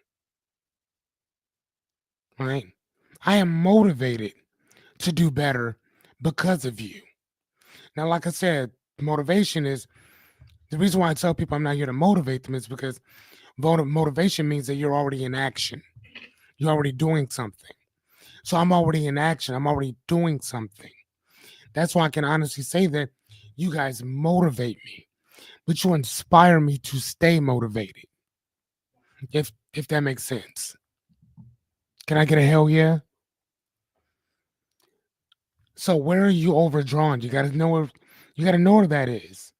Right? I am motivated to do better because of you. Now, like I said, motivation is the reason why I tell people I'm not here to motivate them is because motivation means that you're already in action. You're already doing something. So I'm already in action. I'm already doing something. That's why I can honestly say that you guys motivate me, but you inspire me to stay motivated. If that makes sense. Can I get a hell yeah? So where are you overdrawn? You gotta know where that is.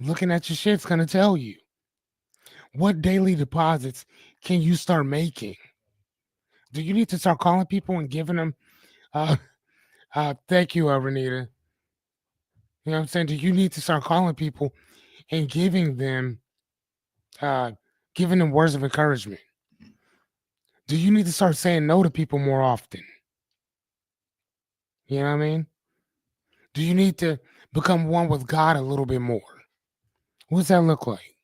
Looking at your shit's gonna tell you. What daily deposits can you start making? Do you need to start calling people and giving them uh thank you, Renita. You know what I'm saying? Do you need to start calling people and uh giving them words of encouragement? Do you need to start saying no to people more often? You know what I mean? Do you need to become one with God a little bit more? What does that look like?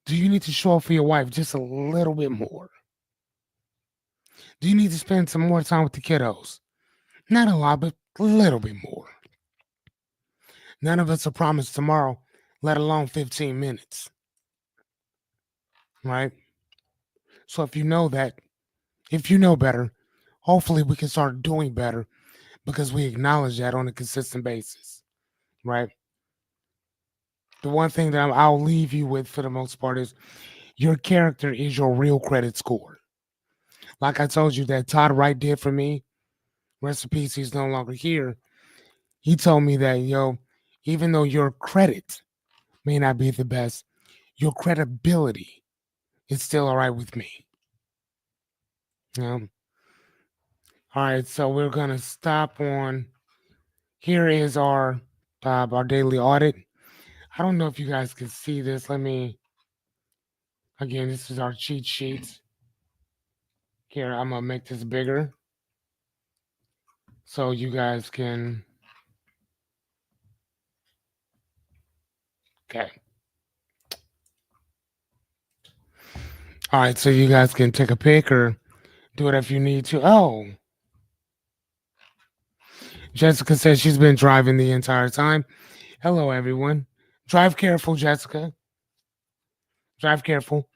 Do you need to show up for your wife just a little bit more? Do you need to spend some more time with the kiddos? Not a lot, but a little bit more. None of us are promised tomorrow, let alone 15 minutes. Right? So if you know that, if you know better, hopefully we can start doing better because we acknowledge that on a consistent basis. Right? The one thing that I'll leave you with for the most part is your character is your real credit score. Like I told you that Todd Wright did for me, rest in peace, he's no longer here. He told me that, even though your credit may not be the best, your credibility is still all right with me. All right, so we're gonna stop on. Here is our daily audit. I don't know if you guys can see this. Let me again. This is our cheat sheet. Here, I'm gonna make this bigger so you guys can. Okay. All right, so you guys can take a pic or do it if you need to. Oh, Jessica says she's been driving the entire time. Hello, everyone. Drive careful, Jessica. Drive careful.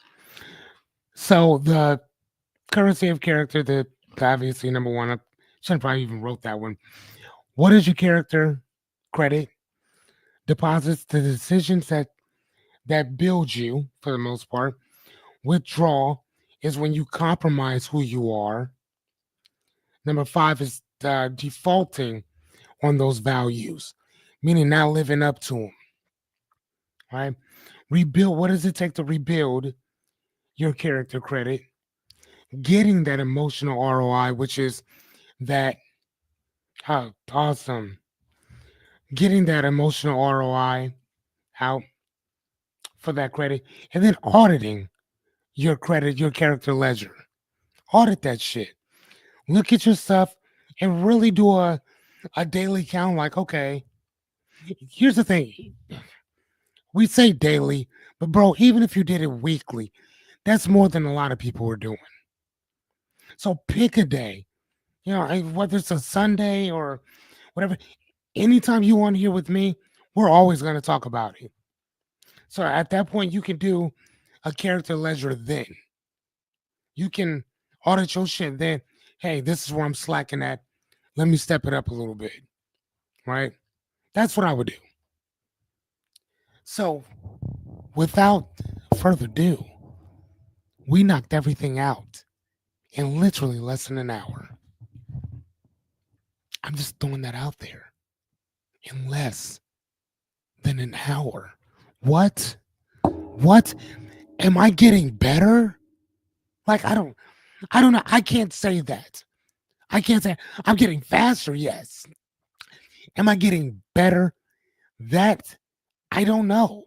So the currency of character, the obviously number one. I should have probably even wrote that one. What is your character? Credit deposits the decisions that build you for the most part. Withdrawal is when you compromise who you are. Number five is defaulting on those values, meaning not living up to them. Right? Rebuild. What does it take to rebuild your character credit? Getting that emotional ROI, which is that awesome. Getting that emotional ROI out for that credit, and then auditing your credit, your character ledger. Audit that shit. Look at your stuff and really do a daily count. Like, okay, here's the thing. We say daily, but bro, even if you did it weekly, that's more than a lot of people are doing. So pick a day, whether it's a Sunday or whatever. Anytime you want to hear with me, we're always going to talk about it. So at that point, you can do a character ledger then. You can audit your shit then. Hey, this is where I'm slacking at. Let me step it up a little bit. Right? That's what I would do. So without further ado, we knocked everything out in literally less than an hour. I'm just throwing that out there. In less than an hour. What? What? Am I getting better? Like I don't know. I can't say that. I can't say I'm getting faster, yes. Am I getting better? That I don't know.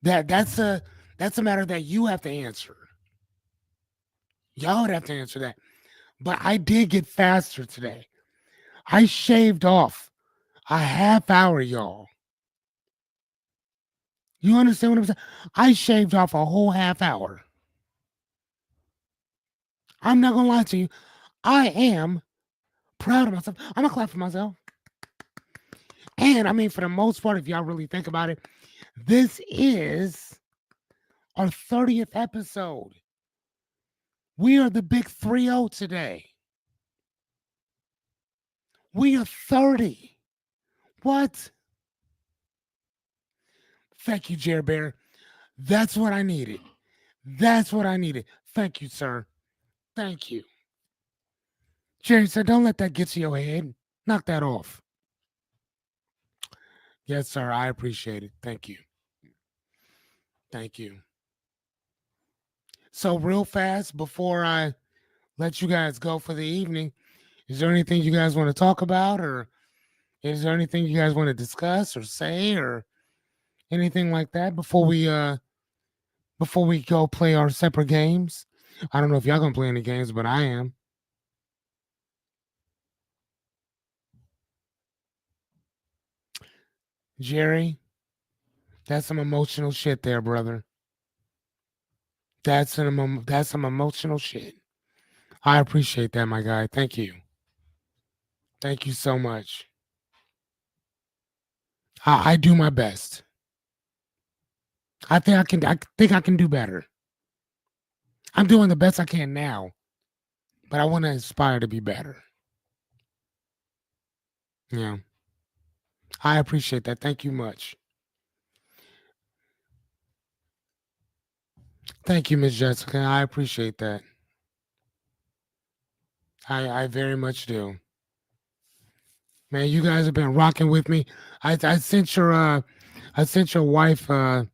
That's a matter that you have to answer. Y'all would have to answer that. But I did get faster today. I shaved off a half hour, y'all. You understand what I'm saying? I shaved off a whole half hour. I'm not gonna lie to you. I am proud of myself. I'm gonna clap for myself. And I mean, for the most part, if y'all really think about it, this is our 30th episode. We are the big 3-0 today. We are 30. What? Thank you, Jerry Bear. That's what I needed. That's what I needed. Thank you, sir. Thank you. Jerry said, don't let that get to your head. Knock that off. Yes, sir. I appreciate it. Thank you. Thank you. So, real fast, before I let you guys go for the evening, is there anything you guys want to talk about, or is there anything you guys want to discuss or say, or anything like that before we go play our separate games? I don't know if y'all gonna play any games, but I am. Jerry, that's some emotional shit there, brother. That's some emotional shit. I appreciate that, my guy. Thank you. Thank you so much. I do my best. I think I can do better. I'm doing the best I can now, but I want to aspire to be better. Yeah. I appreciate that. Thank you much. Thank you, Miss Jessica. I appreciate that. I very much do. Man, you guys have been rocking with me. I sent your I sent your wife a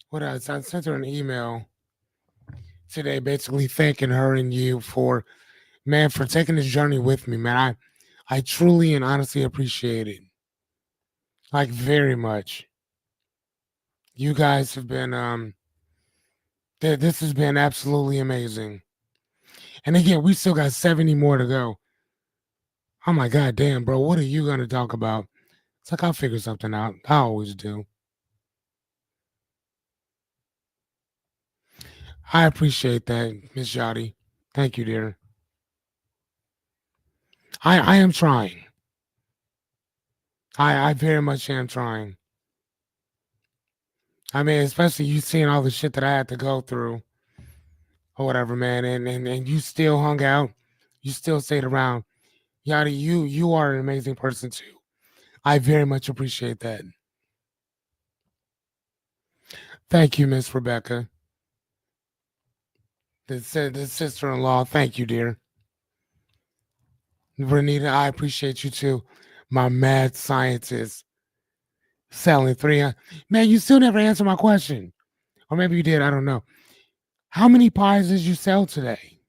what else? I sent her an email today basically thanking her and you for, man, for taking this journey with me, man. I truly and honestly appreciate it. Like very much. You guys have been this has been absolutely amazing. And again, we still got 70 more to go. Oh my god damn, bro, what are you gonna talk about? It's like I'll figure something out. I always do. I appreciate that, Miss Jotty. Thank you, dear. I am trying. I very much am trying. I mean, especially you seeing all the shit that I had to go through or whatever, man, and you still hung out. You still stayed around. Yadi, you are an amazing person too. I very much appreciate that. Thank you, Miss Rebecca. The sister-in-law. Thank you, dear. Renita, I appreciate you too. My mad scientist selling 300. Man, you still never answered my question. Or maybe you did. I don't know. How many pies did you sell today?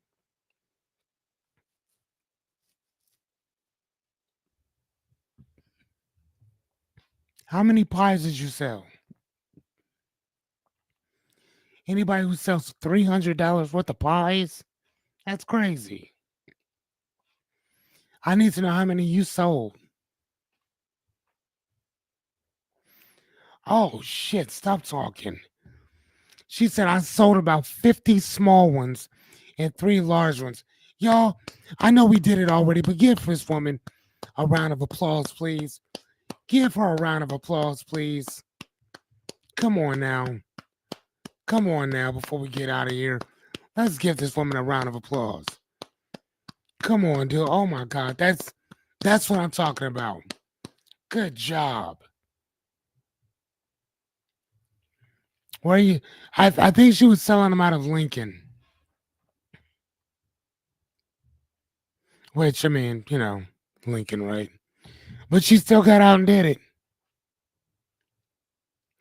How many pies did you sell? Anybody who sells $300 worth of pies? That's crazy. I need to know how many you sold. Oh, shit. Stop talking. She said I sold about 50 small ones and 3 large ones. Y'all, I know we did it already, but give this woman a round of applause, please. Give her a round of applause, please. Come on now. Come on now before we get out of here. Let's give this woman a round of applause. Come on, dude. Oh my God. That's what I'm talking about. Good job. Where are you? I think she was selling them out of Lincoln. Which I mean, Lincoln, right? But she still got out and did it.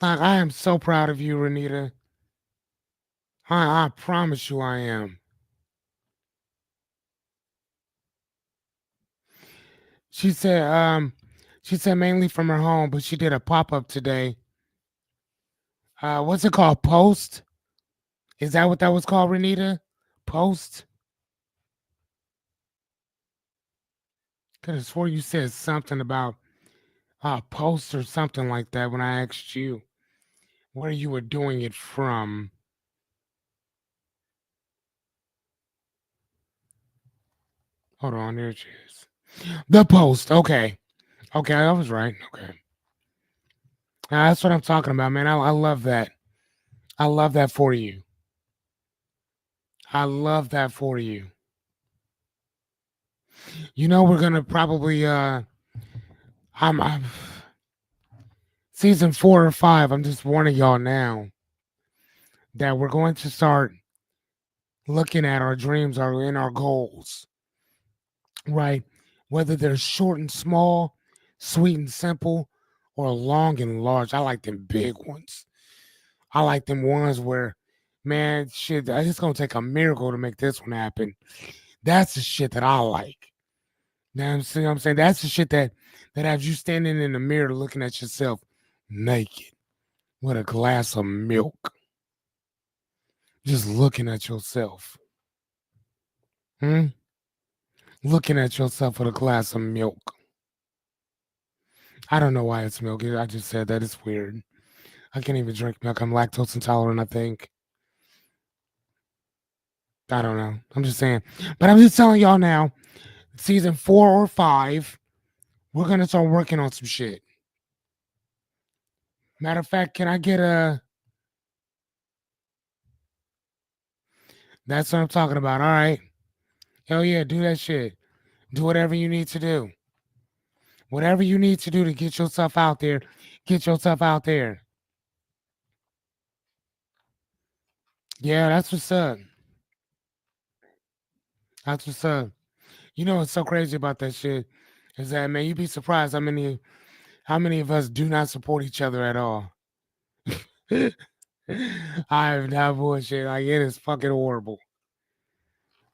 Like, I am so proud of you, Renita. I promise you I am. She said, she said mainly from her home, but she did a pop-up today. What's it called? Post? Is that what that was called, Renita? Post? Could have swore you said something about post or something like that when I asked you where you were doing it from. Hold on, there it is. The post. Okay. Okay, I was right. Okay. That's what I'm talking about, man. I love that. I love that for you. I love that for you. You know, we're gonna probably I'm season 4 or 5. I'm just warning y'all now that we're going to start looking at our dreams or in our goals, right? Whether they're short and small, sweet and simple, or long and large. I like them big ones. I like them ones where, man, shit, it's gonna take a miracle to make this one happen. That's the shit that I like. You know what I'm saying? That's the shit that has you standing in the mirror looking at yourself naked with a glass of milk, just looking at yourself. Hmm? Looking at yourself with a glass of milk. I don't know why it's milk. I just said that. It's weird. I can't even drink milk. I'm lactose intolerant, I think. I don't know. I'm just saying. But I'm just telling y'all now, season 4 or 5, we're gonna start working on some shit. Matter of fact, can I get a that's what I'm talking about. All right. Hell yeah, do that shit. Do whatever you need to do. Whatever you need to do to get yourself out there, get yourself out there. Yeah, that's what's up. That's what's up. You know what's so crazy about that shit is that, man, you'd be surprised how many of us do not support each other at all. I have not bullshit. Like, it is fucking horrible.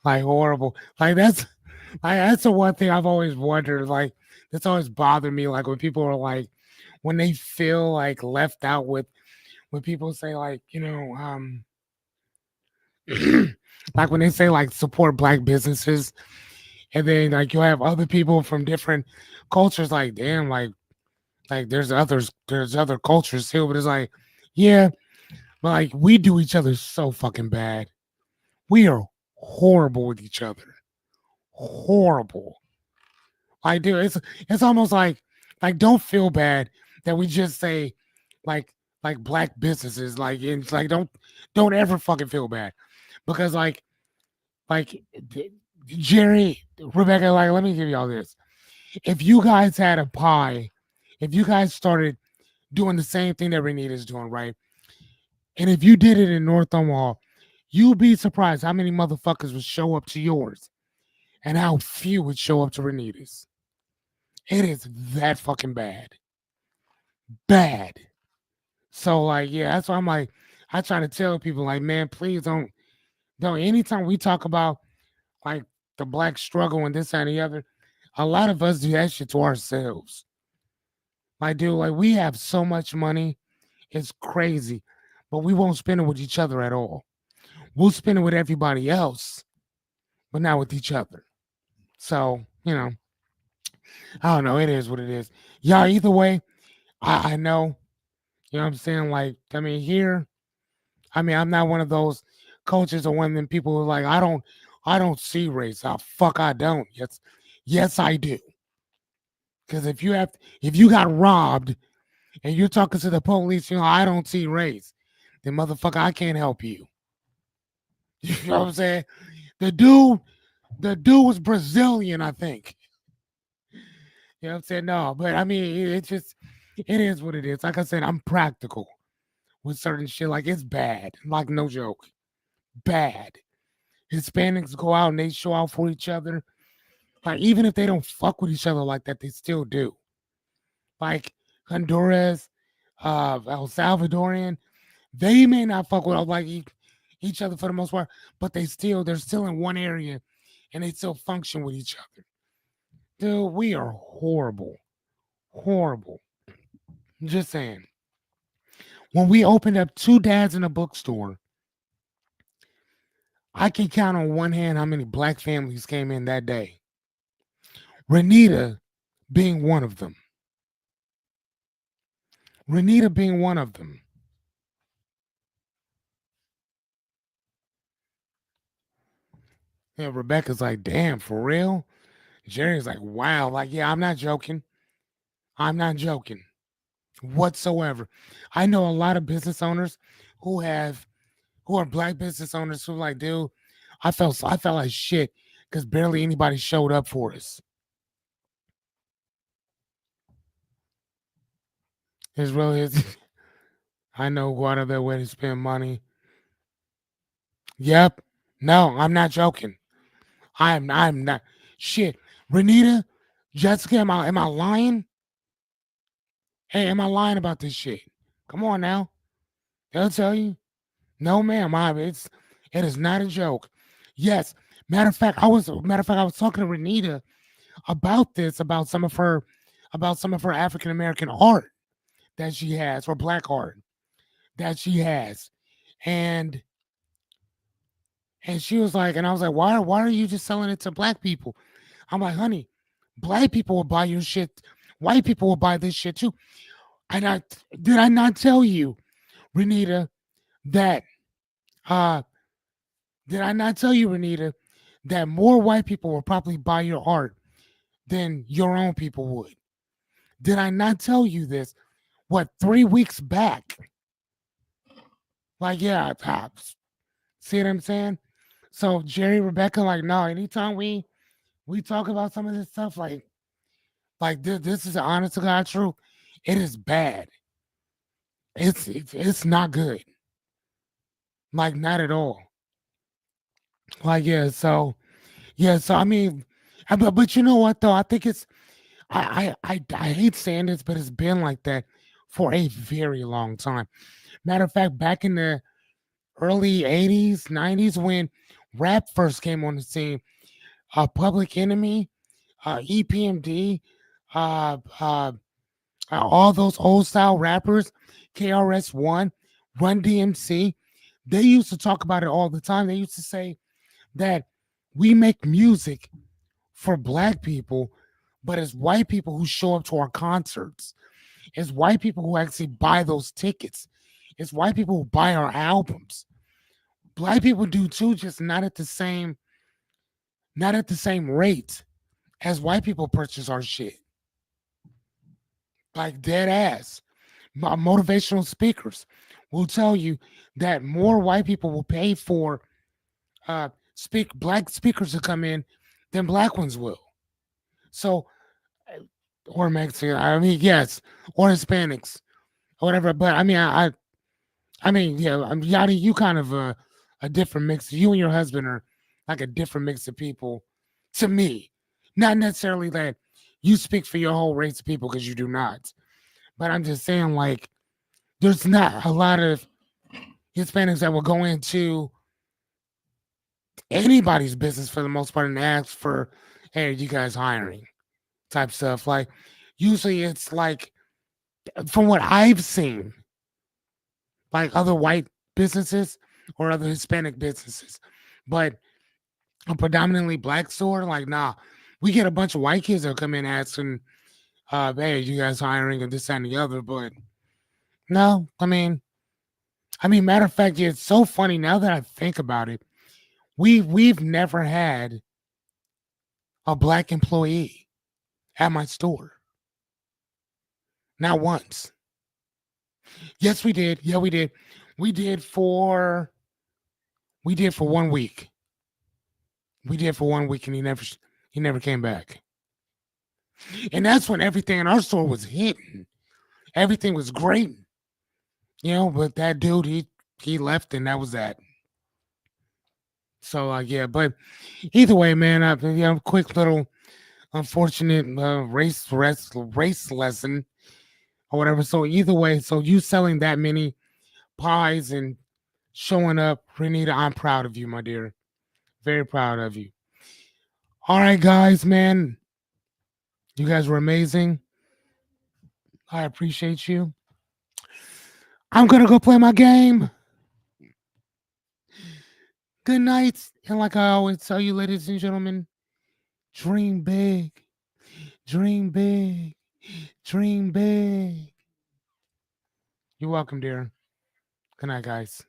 Like, horrible. That's the one thing I've always wondered. Like, that's always bothered me. Like, when people are like, when they feel like left out with when people say like, like when they say like support black businesses, and then like you'll have other people from different cultures. Like, damn, like there's other cultures too, but it's like, yeah, but like we do each other so fucking bad. We are horrible with each other. Horrible. I do. It's almost like don't feel bad that we just say like black businesses. Like it's like don't ever fucking feel bad because like Jerry, Rebecca, like let me give y'all this. If you guys had a pie, if you guys started doing the same thing that Renita's doing, right? And if you did it in North Omaha, you'd be surprised how many motherfuckers would show up to yours and how few would show up to Renita's. It is that fucking bad. Bad. So like, yeah, that's why I'm like, I try to tell people like, man, please don't anytime we talk about like the black struggle and this and the other, a lot of us do that shit to ourselves. Like, dude, like we have so much money, it's crazy. But we won't spend it with each other at all. We'll spend it with everybody else, but not with each other. So, I don't know. It is what it is. Yeah, either way, I know. You know what I'm saying? Like, I mean, here, I mean, I'm not one of those coaches or one of them people who are like, I don't see race. Oh fuck I don't. Yes, I do. Because if you got robbed and you're talking to the police, I don't see race, then motherfucker, I can't help you. You know what I'm saying? The dude, the dude was Brazilian, I think. You know what I'm saying? No, but I mean, it is what it is. Like I said, I'm practical with certain shit. Like it's bad. Like no joke, bad. Hispanics go out and they show out for each other. Like even if they don't fuck with each other like that, they still do. Like Honduras, El Salvadorian. They may not fuck with like each other for the most part, but they're still in one area and they still function with each other. Dude, we are horrible. Horrible. Just saying. When we opened up two dads in a bookstore, I can count on one hand how many black families came in that day. Renita being one of them. Renita being one of them. Yeah, Rebecca's like, damn, for real? Jerry's like, wow. Like, yeah, I'm not joking. I'm not joking whatsoever. I know a lot of business owners who have who are black business owners who like, dude, I felt like shit because barely anybody showed up for us. It's really is. I know what other way to spend money. Yep. No, I'm not joking. I'm not shit. Renita, Jessica, am I lying? Hey, am I lying about this shit? Come on now. They'll tell you. No, ma'am. It is not a joke. Yes. Matter of fact, I was talking to Renita about this, about some of her African American art that she has, or black art that she has. And she was like, and I was like, why are you just selling it to black people? I'm like, honey, black people will buy your shit. White people will buy this shit too. And did I not tell you, Renita, that uh did I not tell you, Renita, that more white people will probably buy your art than your own people would? Did I not tell you this? What, 3 weeks back? Like, yeah, pops. See what I'm saying? So Jerry, Rebecca, like, no, anytime we talk about some of this stuff, like this is the honest to God truth. It is bad. It's not good. Like, not at all. Like, yeah, so I mean, but you know what though? I think it's I hate saying this, but it's been like that for a very long time. Matter of fact, back in the early 80s, 90s, when rap first came on the scene, Public Enemy, EPMD, uh, uh, all those old style rappers, KRS-One, Run DMC, they used to talk about it all the time. They used to say that we make music for black people, but it's white people who show up to our concerts. It's white people who actually buy those tickets. It's white people who buy our albums. Black people do too, just not at the same rate as white people purchase our shit. Like, dead ass. Motivational speakers will tell you that more white people will pay for speak black speakers to come in than black ones will. So, or Mexican, I mean, yes, or Hispanics or whatever. But I mean, I mean, yeah, Yadi, you kind of a different mix. You and your husband are like a different mix of people to me. Not necessarily that you speak for your whole race of people, because you do not. But I'm just saying, like, there's not a lot of Hispanics that will go into anybody's business for the most part and ask for, hey, are you guys hiring? Type stuff. Like, usually it's like, from what I've seen, like other white businesses or other Hispanic businesses. But a predominantly black store, like, nah, we get a bunch of white kids that come in asking, hey, you guys hiring and this and the other. But no, I mean, matter of fact, it's so funny now that I think about it. We've never had a black employee at my store. Not once. Yes, we did. Yeah, we did. We did for we did for 1 week. We did for 1 week, and he never came back. And that's when everything in our store was hitting. Everything was great, But that dude, he left, and that was that. So yeah, but either way, man, quick little unfortunate race lesson or whatever. So either way, so you selling that many pies and showing up, Renita, I'm proud of you, my dear. Very proud of you. All right, guys, man. You guys were amazing. I appreciate you. I'm gonna go play my game. Good night. And like I always tell you, ladies and gentlemen, dream big. Dream big. Dream big. You're welcome, dear. Good night, guys.